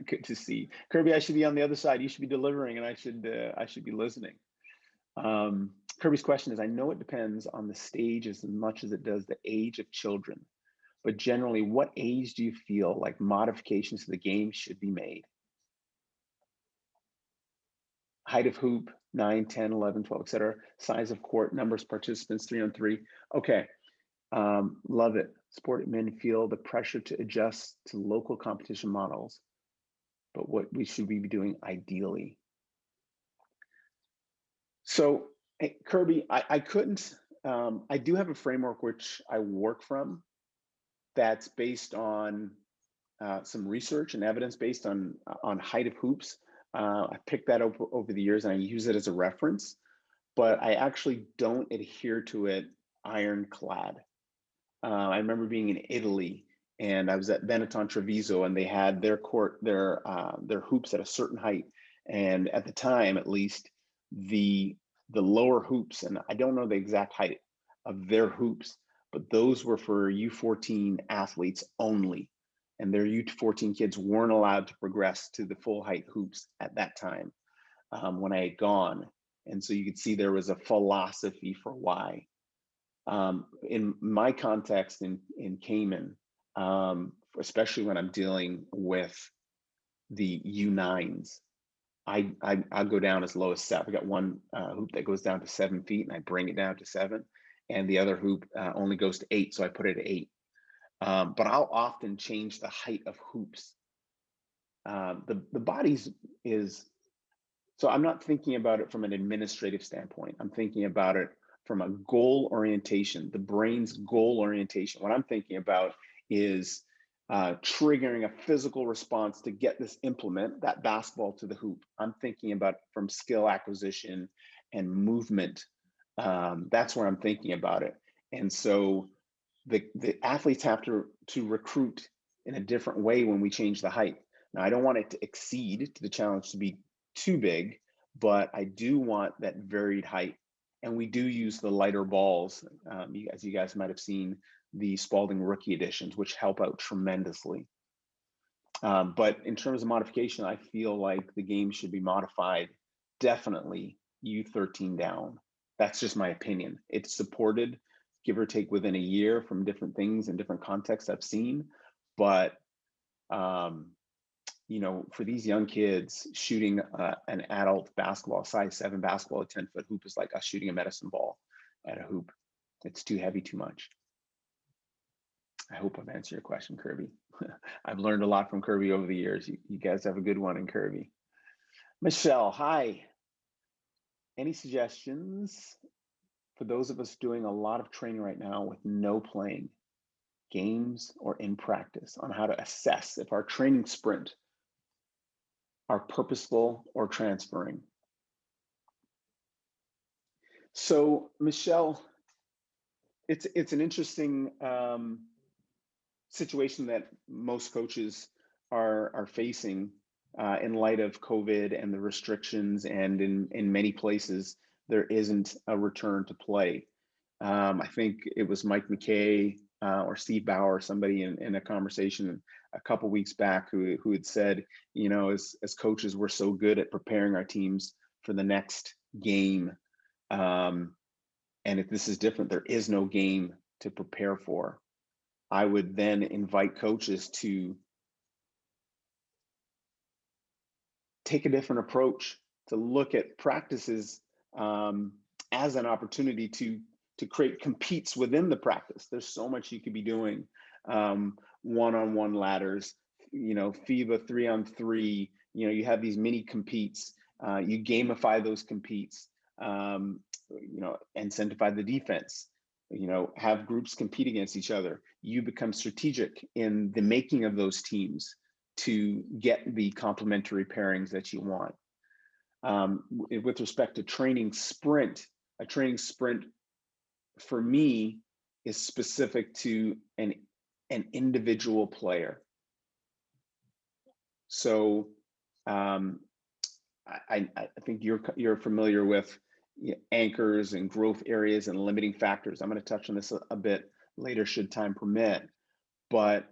S2: good to see you. Kirby, I should be on the other side. You should be delivering, and I should be listening. Kirby's question is: I know it depends on the stage as much as it does the age of children, but generally, what age do you feel like modifications to the game should be made? Height of hoop, 9, 10, 11, 12, etc. Size of court, numbers, participants, 3-on-3. Okay, love it. Sport men feel the pressure to adjust to local competition models, but what we should be doing ideally. So, hey, Kirby, I couldn't, I do have a framework which I work from that's based on some research and evidence based on height of hoops. I picked that up over the years and I use it as a reference, but I actually don't adhere to it ironclad. I remember being in Italy and I was at Benetton Treviso and they had their hoops at a certain height. And at the time, at least, the lower hoops, and I don't know the exact height of their hoops, but those were for U14 athletes only. And their U14 kids weren't allowed to progress to the full height hoops at that time when I had gone. And so you could see there was a philosophy for why. In my context in Cayman, especially when I'm dealing with the U9s, I'll go down as low as 7. I got one hoop that goes down to 7 feet, and I bring it down to 7, and the other hoop only goes to 8, so I put it at 8. But I'll often change the height of hoops. The bodies is, so I'm not thinking about it from an administrative standpoint. I'm thinking about it from a goal orientation, the brain's goal orientation. What I'm thinking about is triggering a physical response to get this implement, that basketball, to the hoop. I'm thinking about from skill acquisition and movement. That's where I'm thinking about it. And so the athletes have to recruit in a different way when we change the height. Now, I don't want it to exceed to the challenge to be too big, but I do want that varied height. And we do use the lighter balls, as you guys might have seen, the Spalding rookie editions, which help out tremendously. But in terms of modification, I feel like the game should be modified definitely U13 down. That's just my opinion. It's supported, give or take, within a year from different things and different contexts I've seen. But you know, for these young kids, shooting an adult basketball, size 7 basketball, a 10-foot hoop is like us shooting a medicine ball at a hoop. It's too heavy, too much. I hope I've answered your question, Kirby. I've learned a lot from Kirby over the years. You guys have a good one in Kirby. Michelle, hi. Any suggestions for those of us doing a lot of training right now with no playing, games or in practice, on how to assess if our training sprint are purposeful or transferring? So, Michelle, it's an interesting situation that most coaches are facing in light of COVID and the restrictions, and in many places there isn't a return to play. I think it was Mike McKay or Steve Bauer, somebody in a conversation a couple weeks back, who had said, you know, as coaches, we're so good at preparing our teams for the next game. And if this is different, there is no game to prepare for. I would then invite coaches to take a different approach, to look at practices as an opportunity to create competes within the practice. There's so much you could be doing. One-on-one ladders, you know, FIBA 3-on-3, you know, you have these mini competes, you gamify those competes, you know, incentivize the defense, you know, have groups compete against each other. You become strategic in the making of those teams to get the complementary pairings that you want. With respect to training sprint, a training sprint for me is specific to an individual player. So I think you're familiar with anchors and growth areas and limiting factors. I'm going to touch on this a bit later, should time permit. But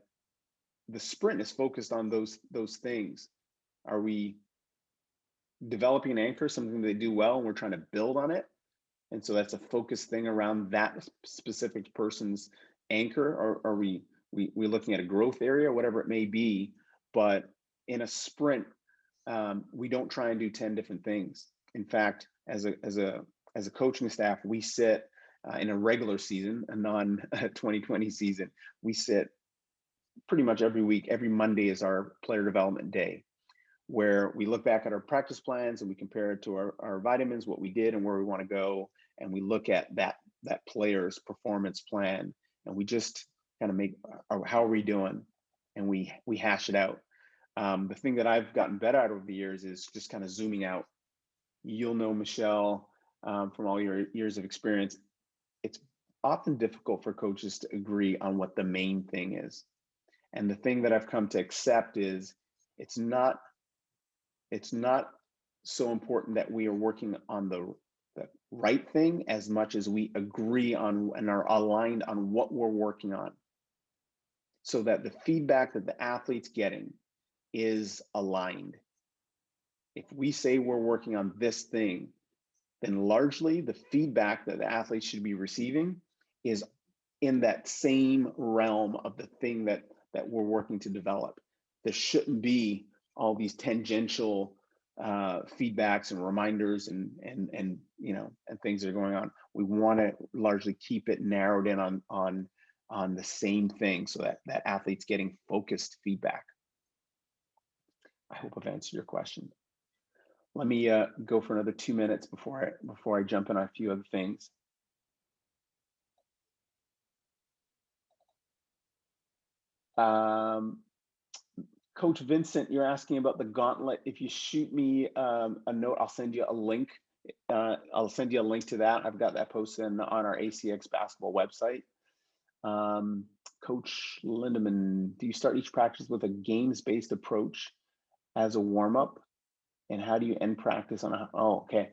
S2: the sprint is focused on those things. Are we developing an anchor, something they do well, and we're trying to build on it? And so that's a focused thing around that specific person's anchor, or are we looking at a growth area, whatever it may be. But in a sprint, we don't try and do 10 different things. In fact, as a coaching staff, we sit in a regular season, a non-2020 season, we sit pretty much every week. Every Monday is our player development day, where we look back at our practice plans and we compare it to our vitamins, what we did and where we want to go. And we look at that player's performance plan, and we just kind of make, how are we doing? And we hash it out. The thing that I've gotten better at over the years is just kind of zooming out. You'll know, Michelle, from all your years of experience, it's often difficult for coaches to agree on what the main thing is. And the thing that I've come to accept is it's not so important that we are working on the right thing as much as we agree on and are aligned on what we're working on, so that the feedback that the athlete's getting is aligned. If we say we're working on this thing, then largely the feedback that the athlete should be receiving is in that same realm of the thing that we're working to develop. There shouldn't be all these tangential feedbacks and reminders and things that are going on. We want to largely keep it narrowed in on the same thing, so that athlete's getting focused feedback. I hope I've answered your question. Let me go for another 2 minutes before I jump in on a few other things. Coach Vincent, you're asking about the gauntlet. If you shoot me a note, I'll send you a link. I'll send you a link to that. I've got that posted on our ACX basketball website. Coach Lindemann, do you start each practice with a games-based approach as a warm-up? And how do you end practice on okay.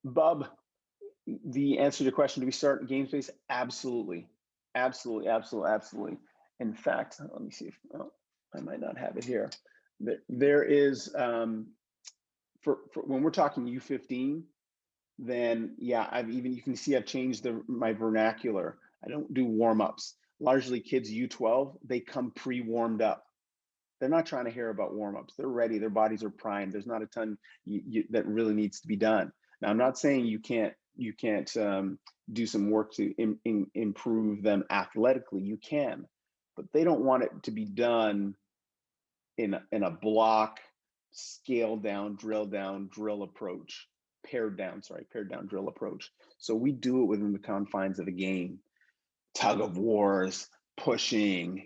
S2: Bob, the answer to your question, do we start games-based? Absolutely. Absolutely, absolutely, absolutely. In fact, let me see if, I might not have it here. There is, for when we're talking U15, then yeah, you can see I've changed my vernacular. I don't do warm-ups. Largely kids U12, they come pre-warmed up. They're not trying to hear about warm-ups. They're ready, their bodies are primed. There's not a ton that really needs to be done. Now, I'm not saying you can't do some work to improve them athletically. You can, but they don't want it to be done in a block, scale down, drill approach, pared down drill approach. So we do it within the confines of the game. Tug of wars, pushing,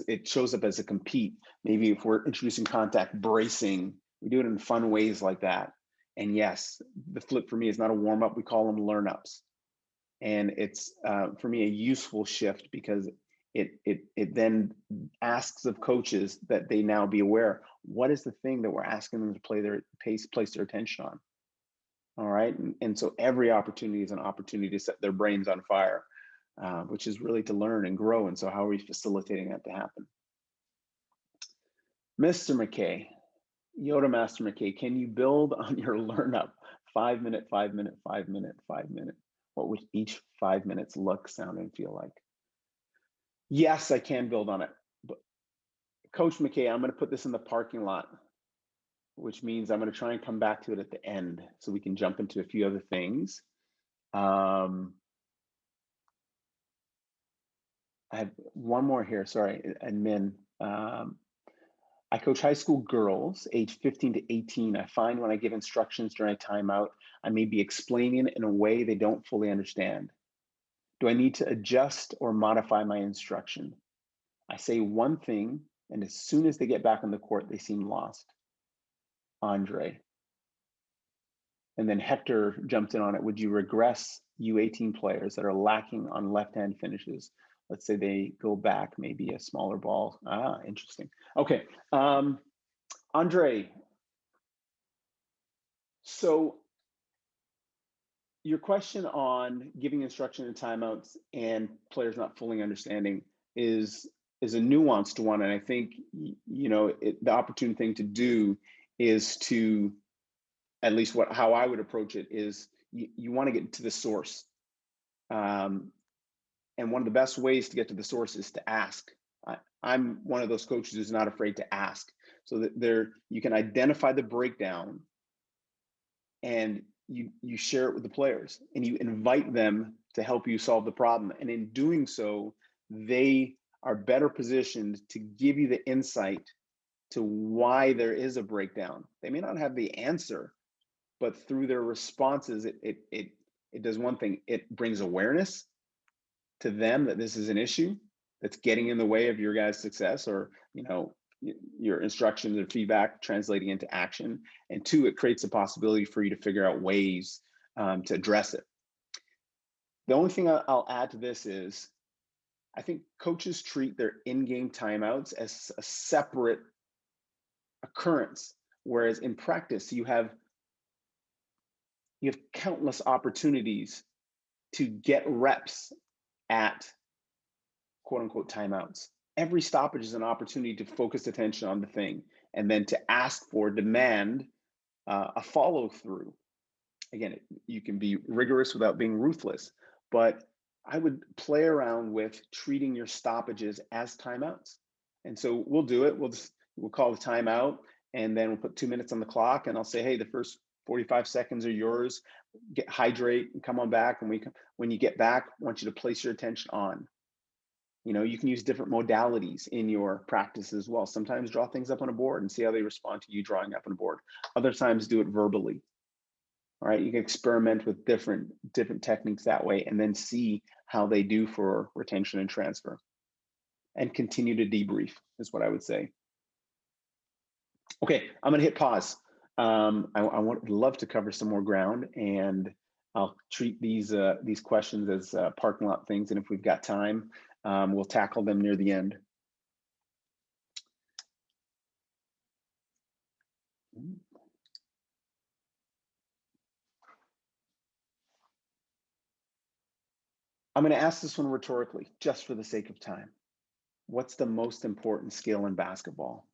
S2: it shows up as a compete. Maybe if we're introducing contact, bracing, we do it in fun ways like that. And yes, the flip for me is not a warm up. We call them learn ups. And it's, for me, a useful shift because it then asks of coaches that they now be aware, what is the thing that we're asking them to place their attention on? All right. And so every opportunity is an opportunity to set their brains on fire, which is really to learn and grow. And so how are we facilitating that to happen? Mr. McKay, Yoda Master McKay, can you build on your learn up? 5 minute, 5 minute, 5 minute, 5 minute. What would each 5 minutes look, sound, and feel like? Yes, I can build on it. But Coach McKay, I'm going to put this in the parking lot, which means I'm going to try and come back to it at the end so we can jump into a few other things. I have one more here, sorry, admin. I coach high school girls, age 15 to 18. I find when I give instructions during a timeout, I may be explaining it in a way they don't fully understand. Do I need to adjust or modify my instruction? I say one thing, and as soon as they get back on the court, they seem lost. Andre. And then Hector jumped in on it. Would you regress U18 players that are lacking on left-hand finishes? Let's say they go back, maybe a smaller ball. Interesting. Okay, Andre. So your question on giving instruction in timeouts and players not fully understanding is a nuanced one. And I think, the opportune thing to do is to, at least how I would approach it is you want to get to the source. And one of the best ways to get to the source is to ask. I'm one of those coaches who's not afraid to ask. So that you can identify the breakdown and you share it with the players and you invite them to help you solve the problem. And in doing so, they are better positioned to give you the insight to why there is a breakdown. They may not have the answer, but through their responses, it does one thing. It brings awareness to them that this is an issue that's getting in the way of your guys' success, or your instructions or feedback translating into action. And two, it creates a possibility for you to figure out ways to address it. The only thing I'll add to this is, I think coaches treat their in-game timeouts as a separate occurrence, whereas in practice you have countless opportunities to get reps at quote unquote timeouts. Every stoppage is an opportunity to focus attention on the thing and then to ask for, demand a follow through. Again, you can be rigorous without being ruthless, but I would play around with treating your stoppages as timeouts. And so we'll do it. We'll call the timeout, and then we'll put 2 minutes on the clock, and I'll say, hey, the first 45 seconds are yours. Hydrate and come on back. And when you get back, I want you to place your attention on. You can use different modalities in your practice as well. Sometimes draw things up on a board and see how they respond to you drawing up on a board. Other times do it verbally. All right, you can experiment with different techniques that way, and then see how they do for retention and transfer. And continue to debrief is what I would say. Okay, I'm gonna hit pause. I would love to cover some more ground, and I'll treat these questions as parking lot things, and if we've got time, we'll tackle them near the end. I'm going to ask this one rhetorically, just for the sake of time. What's the most important skill in basketball?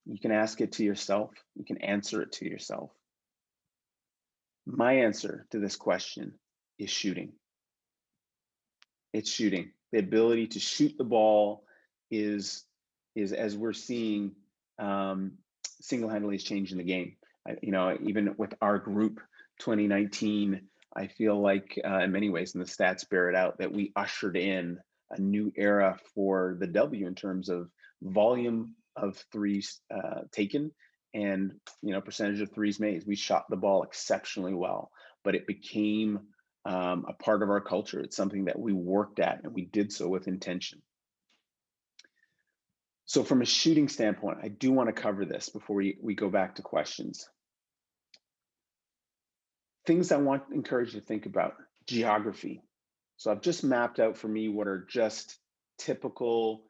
S2: You can ask it to yourself. You can answer it to yourself. My answer to this question is shooting. It's shooting. The ability to shoot the ball is as we're seeing, single-handedly is changing the game. Even with our group 2019, I feel like in many ways, and the stats bear it out, that we ushered in a new era for the W in terms of volume of threes taken and percentage of threes made. We shot the ball exceptionally well, but it became a part of our culture. It's something that we worked at, and we did so with intention. So from a shooting standpoint, I do want to cover this before we go back to questions. Things I want to encourage you to think about: geography. So I've just mapped out for me what are just typical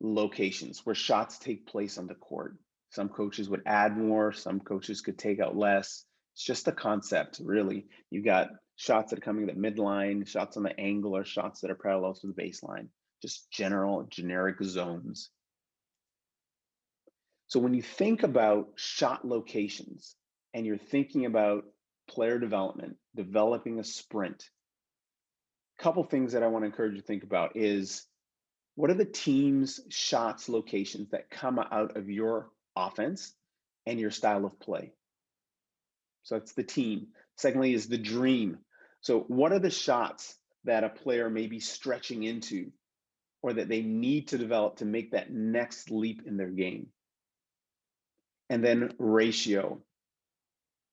S2: locations where shots take place on the court. Some coaches would add more, some coaches could take out less. It's just a concept, really. You've got shots that are coming at the midline, shots on the angle, or shots that are parallel to the baseline. Just generic zones. So when you think about shot locations and you're thinking about player development, developing a sprint, a couple things that I want to encourage you to think about is, what are the team's shots locations that come out of your offense and your style of play? So that's the team. Secondly is the dream. So what are the shots that a player may be stretching into, or that they need to develop to make that next leap in their game? And then ratio.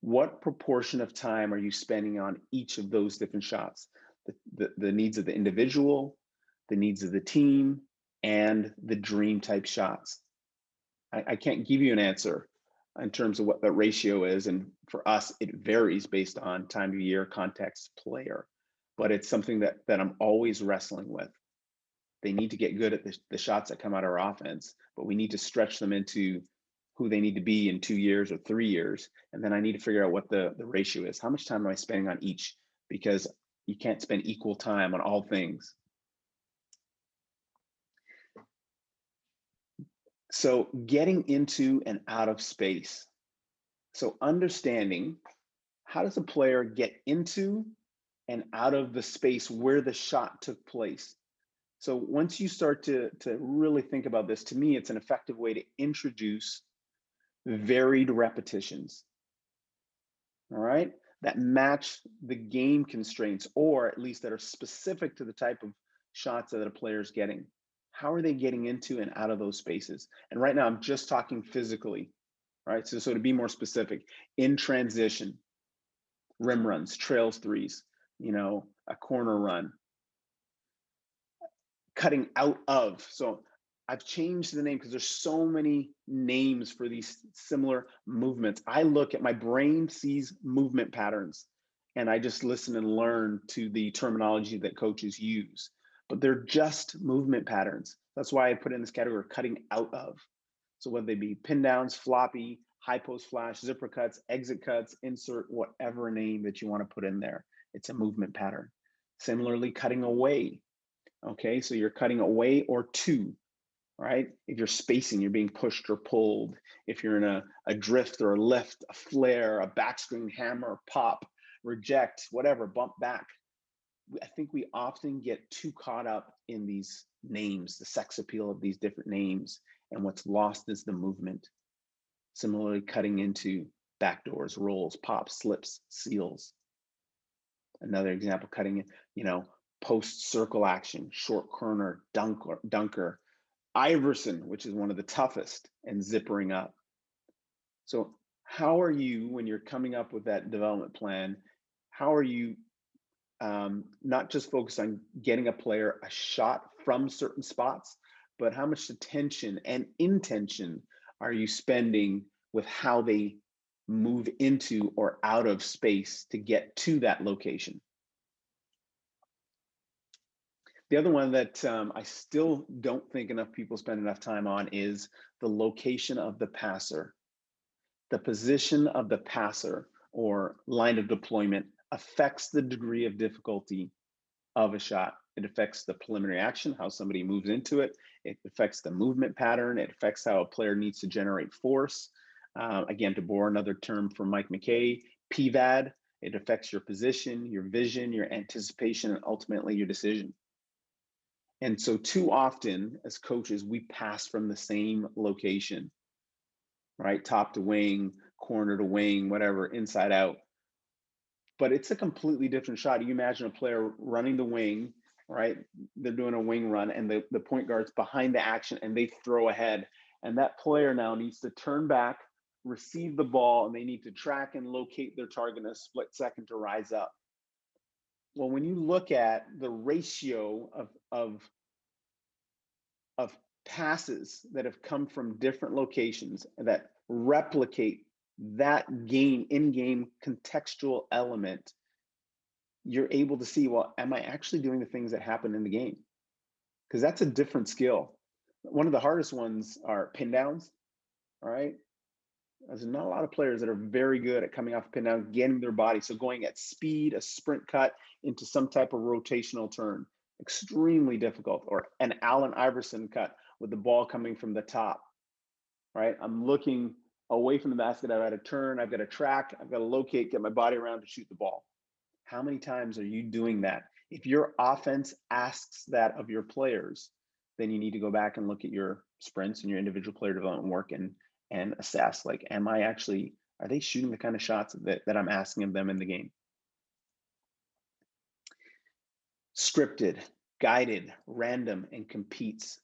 S2: What proportion of time are you spending on each of those different shots? The needs of the individual, the needs of the team, and the dream type shots. I can't give you an answer in terms of what the ratio is. And for us, it varies based on time of year, context, player. But it's something that I'm always wrestling with. They need to get good at the shots that come out of our offense, but we need to stretch them into who they need to be in 2 years or 3 years. And then I need to figure out what the ratio is. How much time am I spending on each? Because you can't spend equal time on all things. So getting into and out of space. So understanding, how does a player get into and out of the space where the shot took place? So once you start to really think about this, to me, it's an effective way to introduce varied repetitions, all right, that match the game constraints, or at least that are specific to the type of shots that a player is getting. How are they getting into and out of those spaces? And right now, I'm just talking physically, right? So to be more specific, in transition, rim runs, trails threes, a corner run, cutting out of. So I've changed the name because there's so many names for these similar movements. I look at, my brain sees movement patterns, and I just listen and learn to the terminology that coaches use. But they're just movement patterns. That's why I put in this category of cutting out of. So whether they be pin downs, floppy, high post flash, zipper cuts, exit cuts, insert, whatever name that you want to put in there, it's a movement pattern. Similarly, cutting away. Okay, so you're cutting away or to, right? If you're spacing, you're being pushed or pulled. If you're in a drift or a lift, a flare, a backscreen, hammer, pop, reject, whatever, bump back. I think we often get too caught up in these names, the sex appeal of these different names, and what's lost is the movement. Similarly, cutting into backdoors, rolls, pops, slips, seals. Another example, cutting in, post circle action, short corner, dunker, Iverson, which is one of the toughest, and zippering up. So how are you, when you're coming up with that development plan, how are you not just focused on getting a player a shot from certain spots, but how much attention and intention are you spending with how they move into or out of space to get to that location? The other one that I still don't think enough people spend enough time on is the location of the passer. The position of the passer or line of deployment affects the degree of difficulty of a shot. It affects the preliminary action, how somebody moves into it. It affects the movement pattern. It affects how a player needs to generate force. Again, to borrow another term from Mike McKay, PVAD, it affects your position, your vision, your anticipation, and ultimately your decision. And so too often as coaches, we pass from the same location, right? Top to wing, corner to wing, whatever, inside out. But it's a completely different shot. You imagine a player running the wing, right? They're doing a wing run and the point guard's behind the action and they throw ahead. And that player now needs to turn back, receive the ball, and they need to track and locate their target in a split second to rise up. Well, when you look at the ratio of passes that have come from different locations that replicate that in-game contextual element, you're able to see, well, am I actually doing the things that happen in the game? Because that's a different skill. One of the hardest ones are pin downs, all right? There's not a lot of players that are very good at coming off a pin down, getting their body. So going at speed, a sprint cut into some type of rotational turn, extremely difficult. Or an Allen Iverson cut with the ball coming from the top, right? I'm looking away from the basket. I've got to turn, I've got to track, I've got to locate, get my body around to shoot the ball. How many times are you doing that? If your offense asks that of your players, then you need to go back and look at your sprints and your individual player development work and assess, like, are they shooting the kind of shots that I'm asking of them in the game? Scripted, guided, random, and competes.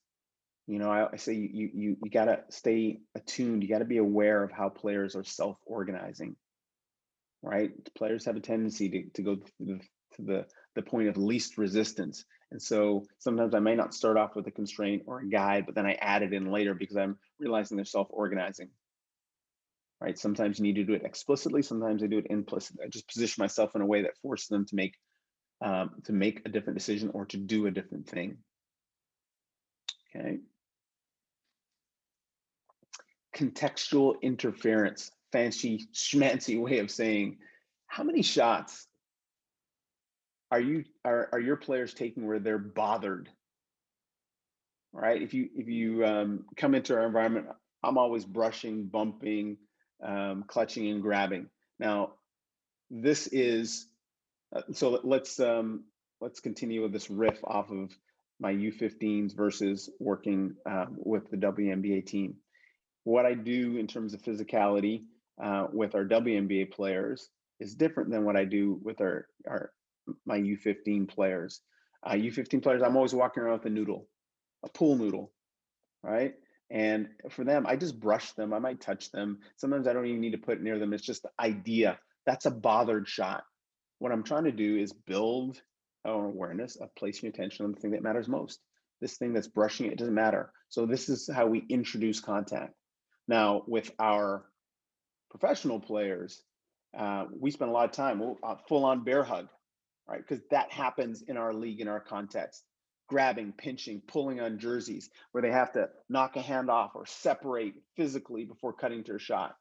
S2: I say you gotta stay attuned. You gotta be aware of how players are self-organizing, right? Players have a tendency to go to the point of least resistance. And so sometimes I may not start off with a constraint or a guide, but then I add it in later because I'm realizing they're self-organizing, right? Sometimes you need to do it explicitly. Sometimes I do it implicitly. I just position myself in a way that forces them to make a different decision or to do a different thing. Okay. Contextual interference, fancy schmancy way of saying, how many shots are your players taking where they're bothered? Right? If you come into our environment, I'm always brushing, bumping, clutching, and grabbing. Now, this is so. Let's continue with this riff off of my U15s versus working with the WNBA team. What I do in terms of physicality with our WNBA players is different than what I do with my U15 players. U15 players, I'm always walking around with a pool noodle, right? And for them, I just brush them. I might touch them. Sometimes I don't even need to put it near them. It's just the idea. That's a bothered shot. What I'm trying to do is build our awareness of placing your attention on the thing that matters most. This thing that's brushing, it doesn't matter. So this is how we introduce contact. Now, with our professional players, we spend a lot of time full-on bear hug, right? Because that happens in our league, in our context. Grabbing, pinching, pulling on jerseys, where they have to knock a hand off or separate physically before cutting to a shot.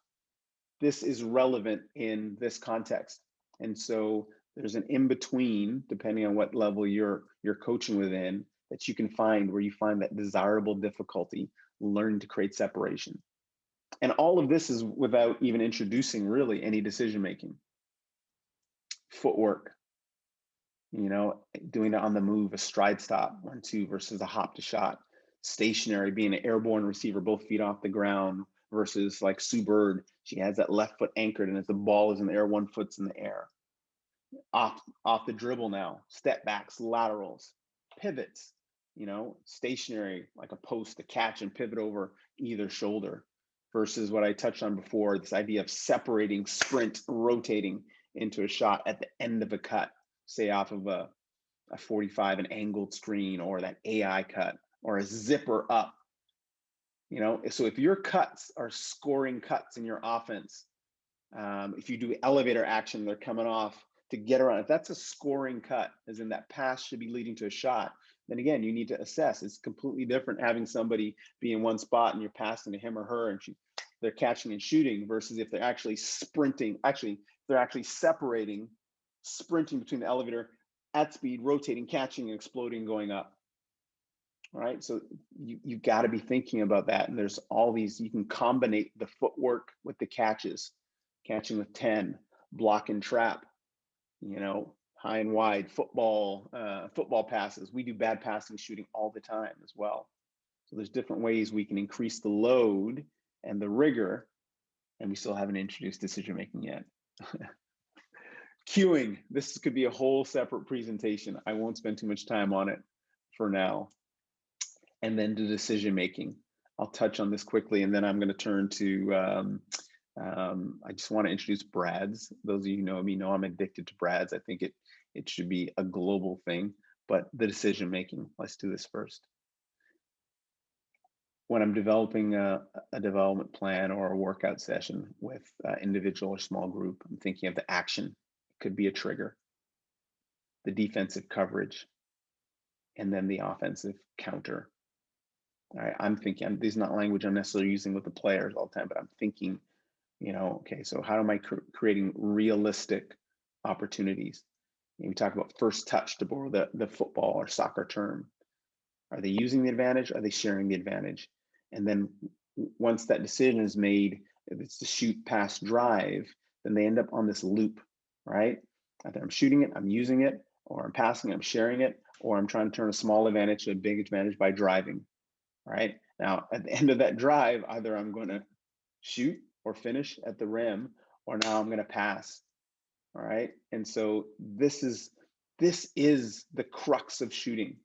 S2: This is relevant in this context. And so there's an in-between, depending on what level you're coaching within, that you can find where you find that desirable difficulty, learn to create separation. And all of this is without even introducing really any decision-making. Footwork. doing it on the move, a stride stop, 1-2 versus a hop to shot. Stationary, being an airborne receiver, both feet off the ground, versus like Sue Bird, she has that left foot anchored, and as the ball is in the air, one foot's in the air. Off the dribble now, step backs, laterals, pivots, stationary, like a post, to catch and pivot over either shoulder, versus what I touched on before, this idea of separating, sprint, rotating into a shot at the end of a cut, say off of a 45, an angled screen, or that AI cut, or a zipper up. So if your cuts are scoring cuts in your offense, if you do elevator action, they're coming off to get around. If that's a scoring cut, as in that pass should be leading to a shot, then again, you need to assess. It's completely different having somebody be in one spot and you're passing to him or her and they're catching and shooting, versus if they're actually sprinting, they're actually separating, sprinting between the elevator at speed, rotating, catching, and exploding, going up. All right, so you've got to be thinking about that. And there's all these, you can combine the footwork with the catches, catching with 10, block and trap, high and wide, football passes. We do bad passing shooting all the time as well. So there's different ways we can increase the load and the rigor, and we still haven't introduced decision making yet. Cueing, this could be a whole separate presentation. I won't spend too much time on it for now. And then the decision making. I'll touch on this quickly, and then I'm going to turn to, I just want to introduce Brads. Those of you who know me know I'm addicted to Brads. I think it should be a global thing, but the decision making, let's do this first. When I'm developing a development plan or a workout session with individual or small group, I'm thinking of the action. It could be a trigger, the defensive coverage, and then the offensive counter. All right, I'm thinking, this is not language I'm necessarily using with the players all the time, but I'm thinking, okay, so how am I creating realistic opportunities? We talk about first touch, to borrow the football or soccer term. Are they using the advantage? Are they sharing the advantage? And then once that decision is made, if it's the shoot, pass, drive, then they end up on this loop, right? Either I'm shooting it, I'm using it, or I'm passing, I'm sharing it, or I'm trying to turn a small advantage to a big advantage by driving, right? Now, at the end of that drive, either I'm going to shoot or finish at the rim, or now I'm going to pass, all right? And so this is the crux of shooting.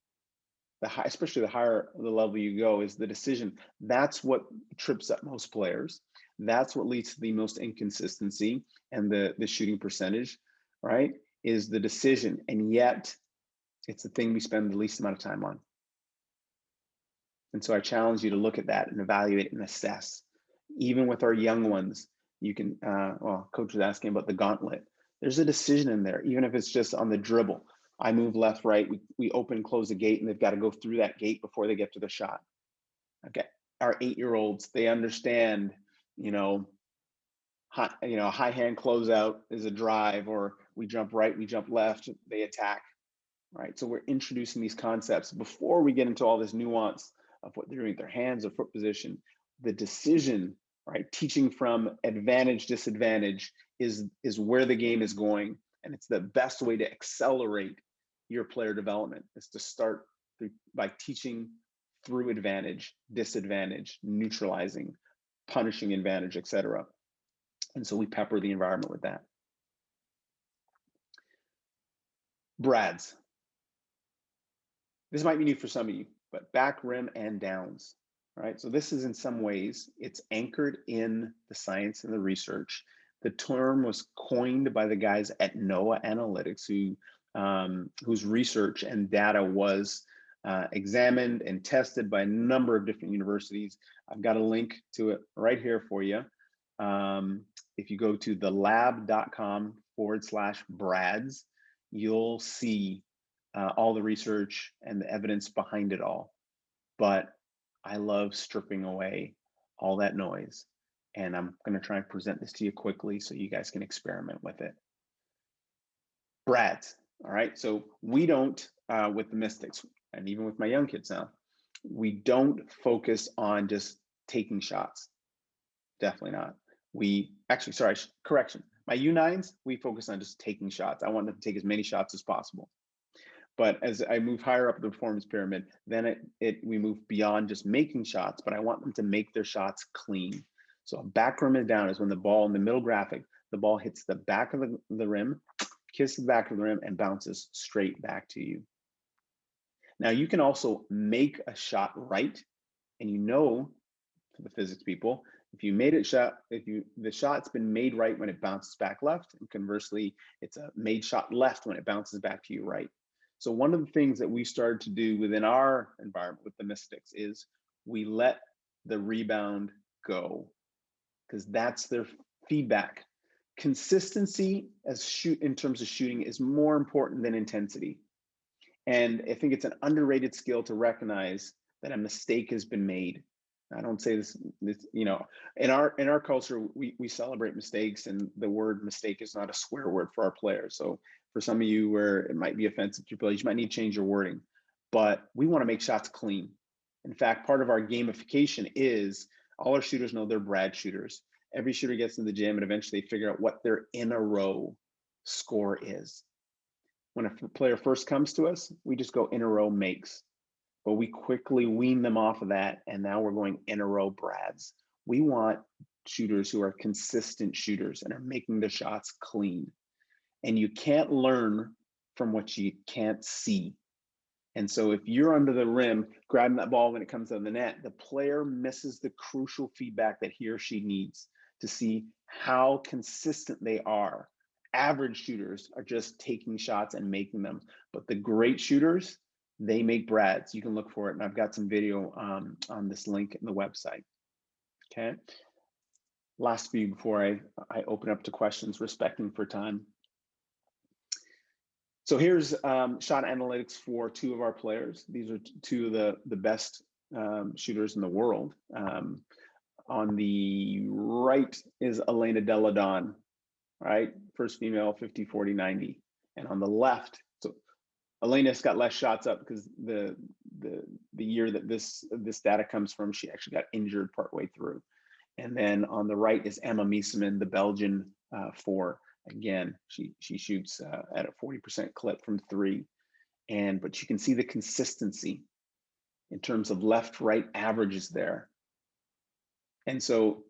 S2: Especially the higher the level you go, is the decision. That's what trips up most players. That's what leads to the most inconsistency and the shooting percentage, right? Is the decision. And yet it's the thing we spend the least amount of time on. And so I challenge you to look at that and evaluate and assess. Even with our young ones, you can, coach was asking about the gauntlet. There's a decision in there, even if it's just on the dribble. I move left, right, we open, close the gate, and they've got to go through that gate before they get to the shot. Okay, our 8-year-olds, they understand, high hand closeout is a drive, or we jump right, we jump left, they attack, right? So we're introducing these concepts before we get into all this nuance of what they're doing with their hands or foot position. The decision, right? Teaching from advantage, disadvantage is where the game is going. And it's the best way to accelerate your player development, is to start by teaching through advantage, disadvantage, neutralizing, punishing advantage, etc. And so we pepper the environment with that. Brads. This might be new for some of you, but back, rim, and downs. All right, so this is, in some ways, it's anchored in the science and the research. The term was coined by the guys at NOAA Analytics, whose research and data was examined and tested by a number of different universities. I've got a link to it right here for you. If you go to thelab.com/brads, you'll see all the research and the evidence behind it all. But I love stripping away all that noise. And I'm going to try and present this to you quickly so you guys can experiment with it. Brads, all right? So we don't, with the Mystics, and even with my young kids now, we don't focus on just taking shots. Definitely not. Correction. My U9s, we focus on just taking shots. I want them to take as many shots as possible. But as I move higher up the performance pyramid, then we move beyond just making shots, but I want them to make their shots clean. So a back rim is down is when the ball in the middle graphic, the ball hits the back of the rim, kisses the back of the rim, and bounces straight back to you. Now you can also make a shot right, and for the physics people, if you made it the shot's been made right when it bounces back left, and conversely, it's a made shot left when it bounces back to you right. So one of the things that we started to do within our environment with the Mystics is we let the rebound go, because that's their feedback. Consistency in terms of shooting is more important than intensity. And I think it's an underrated skill to recognize that a mistake has been made. I don't say this, in our culture, we celebrate mistakes, and the word mistake is not a swear word for our players. So for some of you where it might be offensive to your players, you might need to change your wording, but we want to make shots clean. In fact, part of our gamification is all our shooters know they're Brad shooters. Every shooter gets in the gym and eventually they figure out what their in a row score is. When a player first comes to us, we just go in a row makes, but we quickly wean them off of that. And now we're going in a row Brads. We want shooters who are consistent shooters and are making their shots clean. And you can't learn from what you can't see. And so if you're under the rim, grabbing that ball when it comes out of the net, the player misses the crucial feedback that he or she needs to see how consistent they are. Average shooters are just taking shots and making them, but the great shooters, they make Brads. You can look for it, and I've got some video on this link in the website. Okay. Last few before I open up to questions, respecting for time. So here's shot analytics for two of our players. These are two of the best shooters in the world. On the right is Elena Deladon, right? First female, 50, 40, 90. And on the left, so Elena's got less shots up because the year that this data comes from, she actually got injured partway through. And then on the right is Emma Miesemann, the Belgian four. Again, she shoots at a 40% clip from three. But you can see the consistency in terms of left-right averages there. And so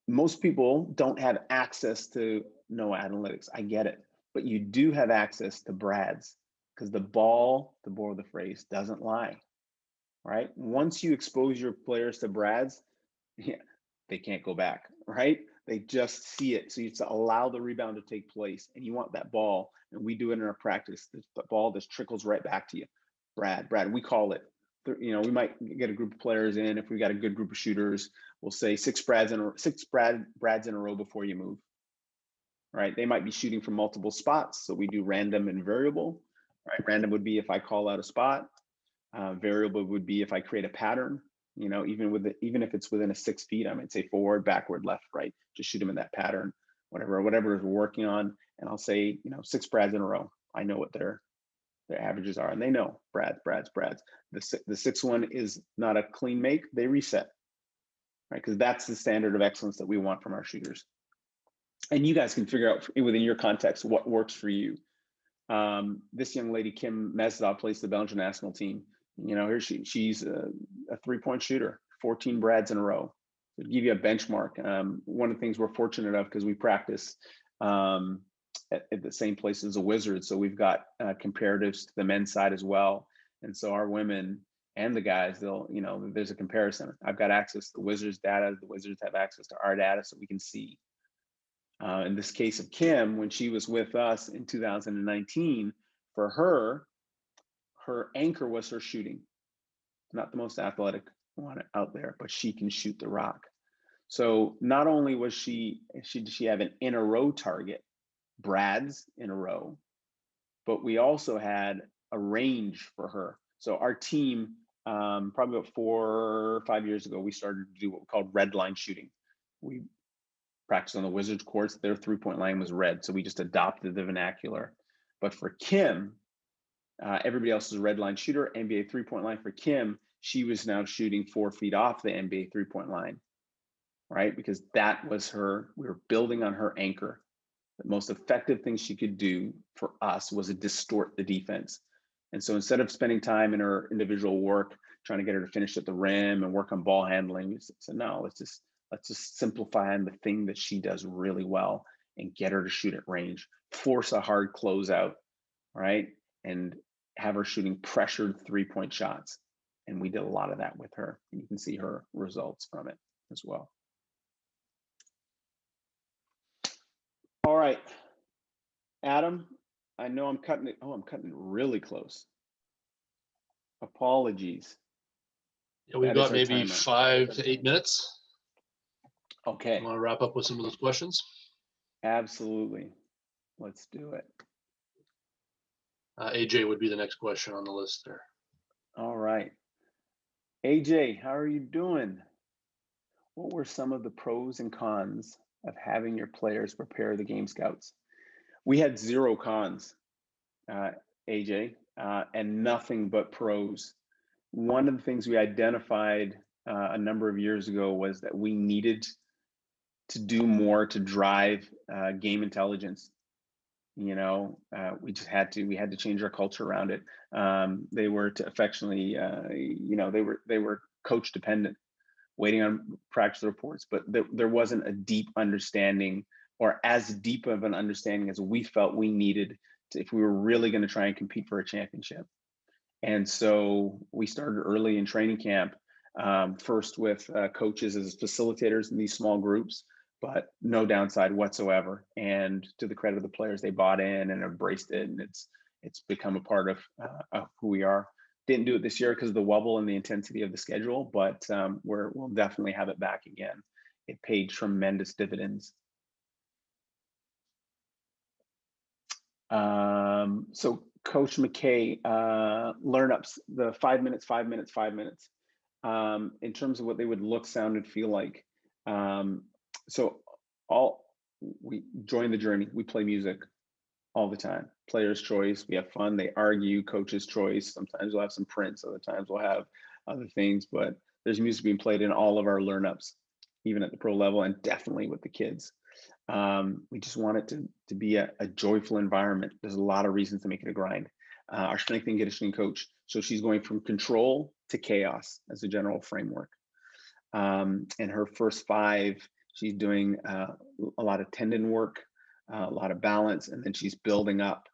S2: most people don't have access to no analytics. I get it. But you do have access to Brads, because the ball, to borrow the phrase, doesn't lie, right? Once you expose your players to Brads, they can't go back, right? They just see it. So you have to allow the rebound to take place, and you want that ball, and we do it in our practice. The ball just trickles right back to you. Brad, we call it. We might get a group of players in. If we got a good group of shooters, we'll say six Brads in a row before you move, right? They might be shooting from multiple spots, so we do random and variable, right? Random would be if I call out a spot. Variable would be if I create a pattern. Even if it's within a 6 feet, I might say forward, backward, left, right. Just shoot them in that pattern, whatever we're working on. And I'll say, 6 Brads in a row. I know what their averages are, and they know Brads. The sixth one is not a clean make. They reset, right? Because that's the standard of excellence that we want from our shooters. And you guys can figure out within your context what works for you. This young lady, Kim Mesdaw, plays the Belgian national team. She's a 3-point shooter, 14 Brads in a row. To give you a benchmark, one of the things we're fortunate of, because we practice at the same place as the Wizards, so we've got comparatives to the men's side as well. And so our women and the guys, there's a comparison. I've got access to the Wizards data. The Wizards have access to our data, so we can see. In this case of Kim, when she was with us in 2019, for her anchor was her shooting. Not the most athletic one out there, but she can shoot the rock. So not only did she have an in a row target, Brads in a row, but we also had a range for her. So our team, probably about 4 or 5 years ago, we started to do what we called red line shooting. We practiced on the Wizards courts. Their 3-point line was red, so we just adopted the vernacular. But for Kim, everybody else is a red line shooter. NBA 3-point line for Kim, she was now shooting 4 feet off the NBA 3-point line, right? Because that was we were building on her anchor. The most effective thing she could do for us was to distort the defense. And so instead of spending time in her individual work, trying to get her to finish at the rim and work on ball handling, we said, no, let's just simplify on the thing that she does really well and get her to shoot at range, force a hard closeout, right? And have her shooting pressured 3-point shots. And we did a lot of that with her. And you can see her results from it as well. All right, Adam, I know I'm cutting it. Oh, I'm cutting it really close. Apologies.
S1: Yeah, we've got maybe 5 to 8 minutes.
S2: Okay.
S1: You want to wrap up with some of those questions?
S2: Absolutely. Let's do it.
S1: AJ would be the next question on the list there.
S2: All right. AJ, how are you doing? What were some of the pros and cons of having your players prepare the game scouts? We had 0 cons, AJ, and nothing but pros. One of the things we identified a number of years ago was that we needed to do more to drive game intelligence. You know, we had to change our culture around it. They were, to affectionately, you know, they were coach dependent, waiting on practice reports, but there wasn't a deep understanding, or as deep of an understanding as we felt we needed to, if we were really going to try and compete for a championship. And so we started early in training camp, first with coaches as facilitators in these small groups, but no downside whatsoever. And to the credit of the players, they bought in and embraced it, and it's become a part of who we are. Didn't do it this year because of the wobble and the intensity of the schedule, but we'll definitely have it back again. It paid tremendous dividends. So Coach McKay, learn ups, the 5 minutes, 5 minutes, 5 minutes, in terms of what they would look, sound, and feel like. So we join the journey. We play music all the time. Player's choice. We have fun. They argue. Coach's choice. Sometimes we'll have some Prince. Other times we'll have other things. But there's music being played in all of our learn ups, even at the pro level, and definitely with the kids. We just want it to be a joyful environment. There's a lot of reasons to make it a grind. Our strength and conditioning coach, so she's going from control to chaos as a general framework. In her first 5, she's doing a lot of tendon work, a lot of balance, and then she's building up.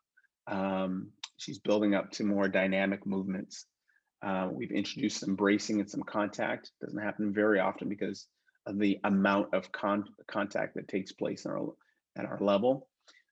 S2: She's building up to more dynamic movements. We've introduced some bracing and some contact. Doesn't happen very often because of the amount of contact that takes place at our level.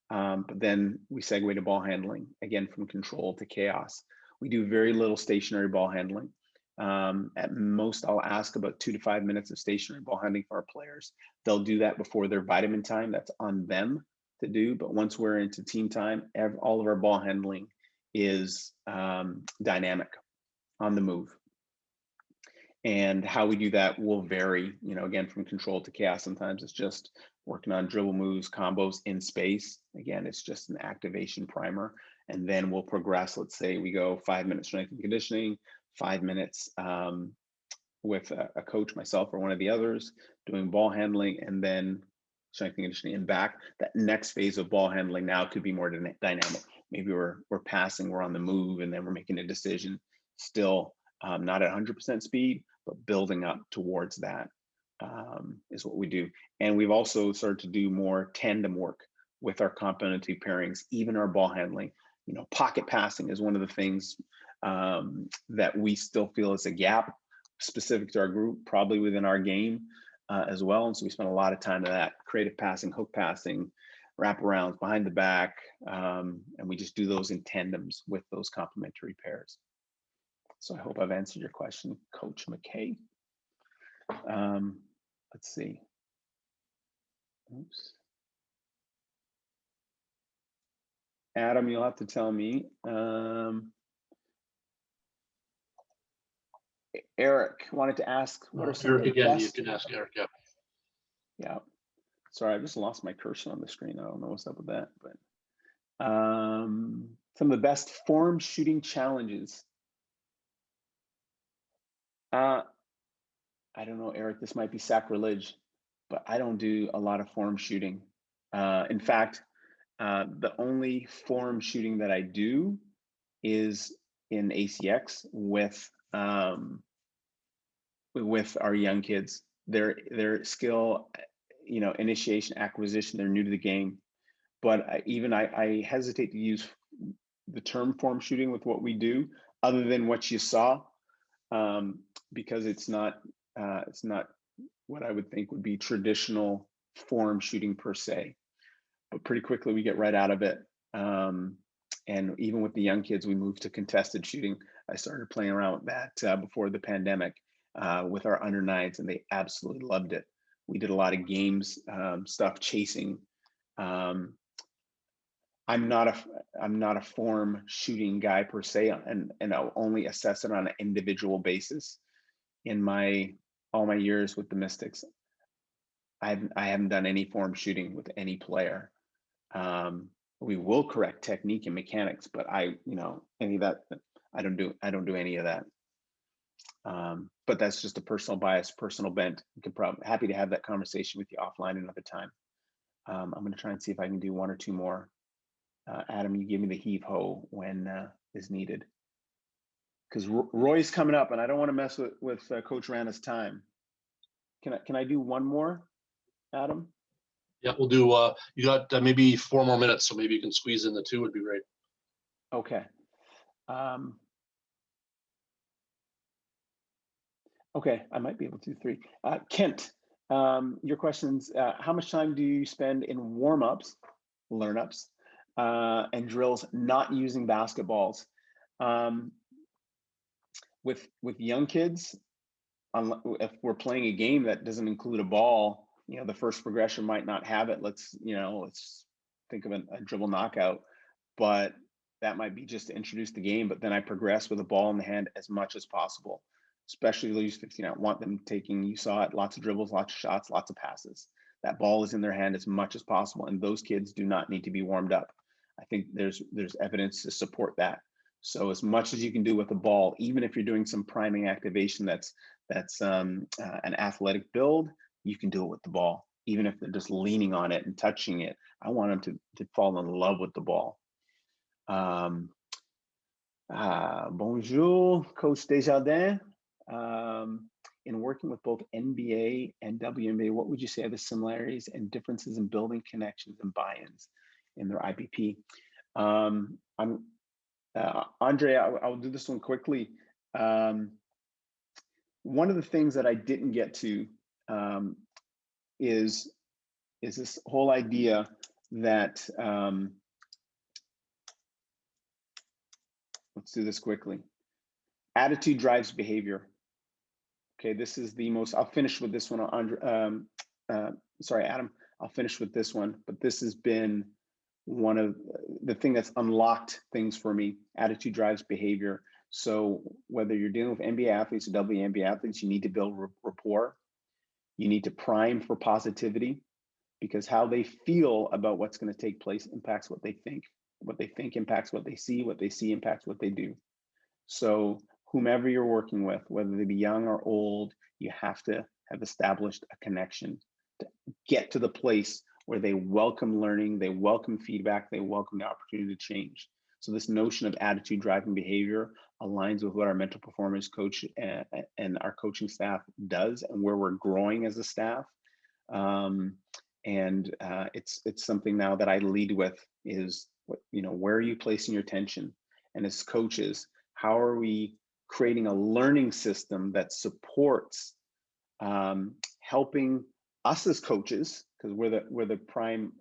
S2: But then we segue to ball handling, again, from control to chaos. We do very little stationary ball handling. At most, I'll ask about 2 to 5 minutes of stationary ball handling for our players. They'll do that before their vitamin time. That's on them to do. But once we're into team time, all of our ball handling is dynamic, on the move. And how we do that will vary, you know, again, from control to chaos. Sometimes it's just working on dribble moves, combos in space. Again, it's just an activation primer. And then we'll progress. Let's say we go 5 minutes strength and conditioning, 5 minutes with a coach, myself, or one of the others, doing ball handling, and then strength and conditioning and back. That next phase of ball handling now could be more dynamic. Maybe we're passing, we're on the move, and then we're making a decision. Still not at 100% speed, but building up towards that is what we do. And we've also started to do more tandem work with our complementary pairings, even our ball handling. You know, pocket passing is one of the things that we still feel is a gap specific to our group, probably within our game as well. And so we spend a lot of time to that: creative passing, hook passing, wraparounds, behind the back, and we just do those in tandems with those complementary pairs. So I hope I've answered your question, Coach McKay. Let's see. Oops. Adam, you'll have to tell me. Eric wanted to ask, what are some
S1: Eric,
S2: of the
S1: again,
S2: best?
S1: you can ask Eric. Yeah.
S2: Yeah. Sorry, I just lost my cursor on the screen. I don't know what's up with that, but some of the best form shooting challenges. I don't know, Eric, this might be sacrilege, but I don't do a lot of form shooting. In fact, The only form shooting that I do is in ACX with our young kids. Their skill, initiation, acquisition, they're new to the game. But I hesitate to use the term form shooting with what we do, other than what you saw, because it's not what I would think would be traditional form shooting per se. But pretty quickly we get right out of it. And even with the young kids, we moved to contested shooting. I started playing around with that before the pandemic with our under nines, and they absolutely loved it. We did a lot of games stuff, chasing. I'm not a form shooting guy per se, and I'll only assess it on an individual basis. In all my years with the Mystics, I haven't done any form shooting with any player. We will correct technique and mechanics, but any of that, I don't do any of that. But that's just a personal bias, personal bent. Happy to have that conversation with you offline another time. I'm going to try and see if I can do one or two more. Adam, you give me the heave ho when is needed, because Roy's coming up, and I don't want to mess with Coach Rana's time. Can I do one more, Adam?
S1: Yeah, we'll do. You got maybe 4 more minutes, so maybe you can squeeze in the 2. Would be great.
S2: Okay. Okay, I might be able to do 3. Kent, your questions. How much time do you spend in warm-ups, learn-ups, and drills not using basketballs? With young kids, if we're playing a game that doesn't include a ball, the first progression might not have it. Let's think of a dribble knockout, but that might be just to introduce the game. But then I progress with a ball in the hand as much as possible, especially those 15. I want them taking, you saw it, lots of dribbles, lots of shots, lots of passes. That ball is in their hand as much as possible, and those kids do not need to be warmed up. I think there's evidence to support that. So as much as you can do with the ball, even if you're doing some priming activation that's an athletic build, you can do it with the ball, even if they're just leaning on it and touching it. I want them to fall in love with the ball. Bonjour, Coach Desjardins. In working with both NBA and WNBA, what would you say are the similarities and differences in building connections and buy-ins in their IPP? Andre, I'll do this one quickly. One of the things that I didn't get to is this whole idea that, let's do this quickly. Attitude drives behavior. Okay, this is the most, I'll finish with this one, Andre. Sorry, Adam, I'll finish with this one, but this has been one of the thing that's unlocked things for me. Attitude drives behavior. So whether you're dealing with NBA athletes or WNBA athletes, you need to build rapport. You need to prime for positivity, because how they feel about what's going to take place impacts what they think. What they think impacts what they see impacts what they do. So whomever you're working with, whether they be young or old, you have to have established a connection to get to the place where they welcome learning, they welcome feedback, they welcome the opportunity to change. So this notion of attitude driving behavior aligns with what our mental performance coach and our coaching staff does, and where we're growing as a staff. It's something now that I lead with is, where are you placing your attention? And as coaches, how are we creating a learning system that supports helping us as coaches, because we're the prime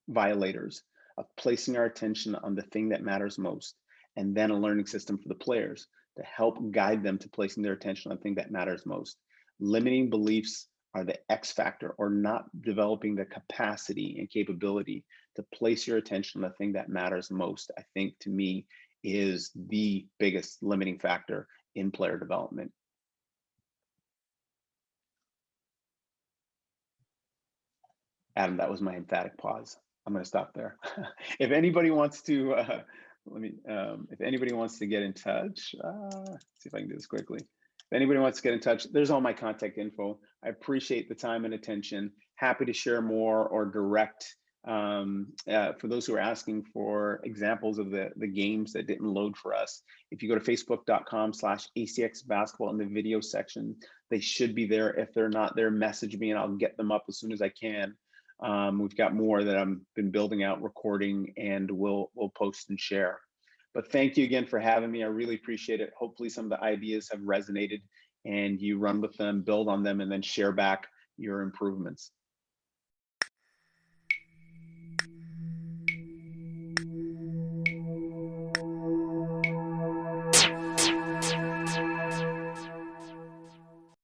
S2: violators of placing our attention on the thing that matters most, and then a learning system for the players to help guide them to placing their attention on the thing that matters most. Limiting beliefs are the X factor, or not developing the capacity and capability to place your attention on the thing that matters most, I think, to me, is the biggest limiting factor in player development. Adam, that was my emphatic pause. I'm going to stop there. If anybody wants to, if anybody wants to get in touch, see if I can do this quickly. If anybody wants to get in touch, there's all my contact info. I appreciate the time and attention. Happy to share more or direct For those who are asking for examples of the games that didn't load for us, if you go to facebook.com/ACX basketball in the video section, they should be there. If they're not there, message me and I'll get them up as soon as I can. We've got more that I've been building out, recording, and we'll post and share. But thank you again for having me. I really appreciate it. Hopefully some of the ideas have resonated and you run with them, build on them, and then share back your improvements.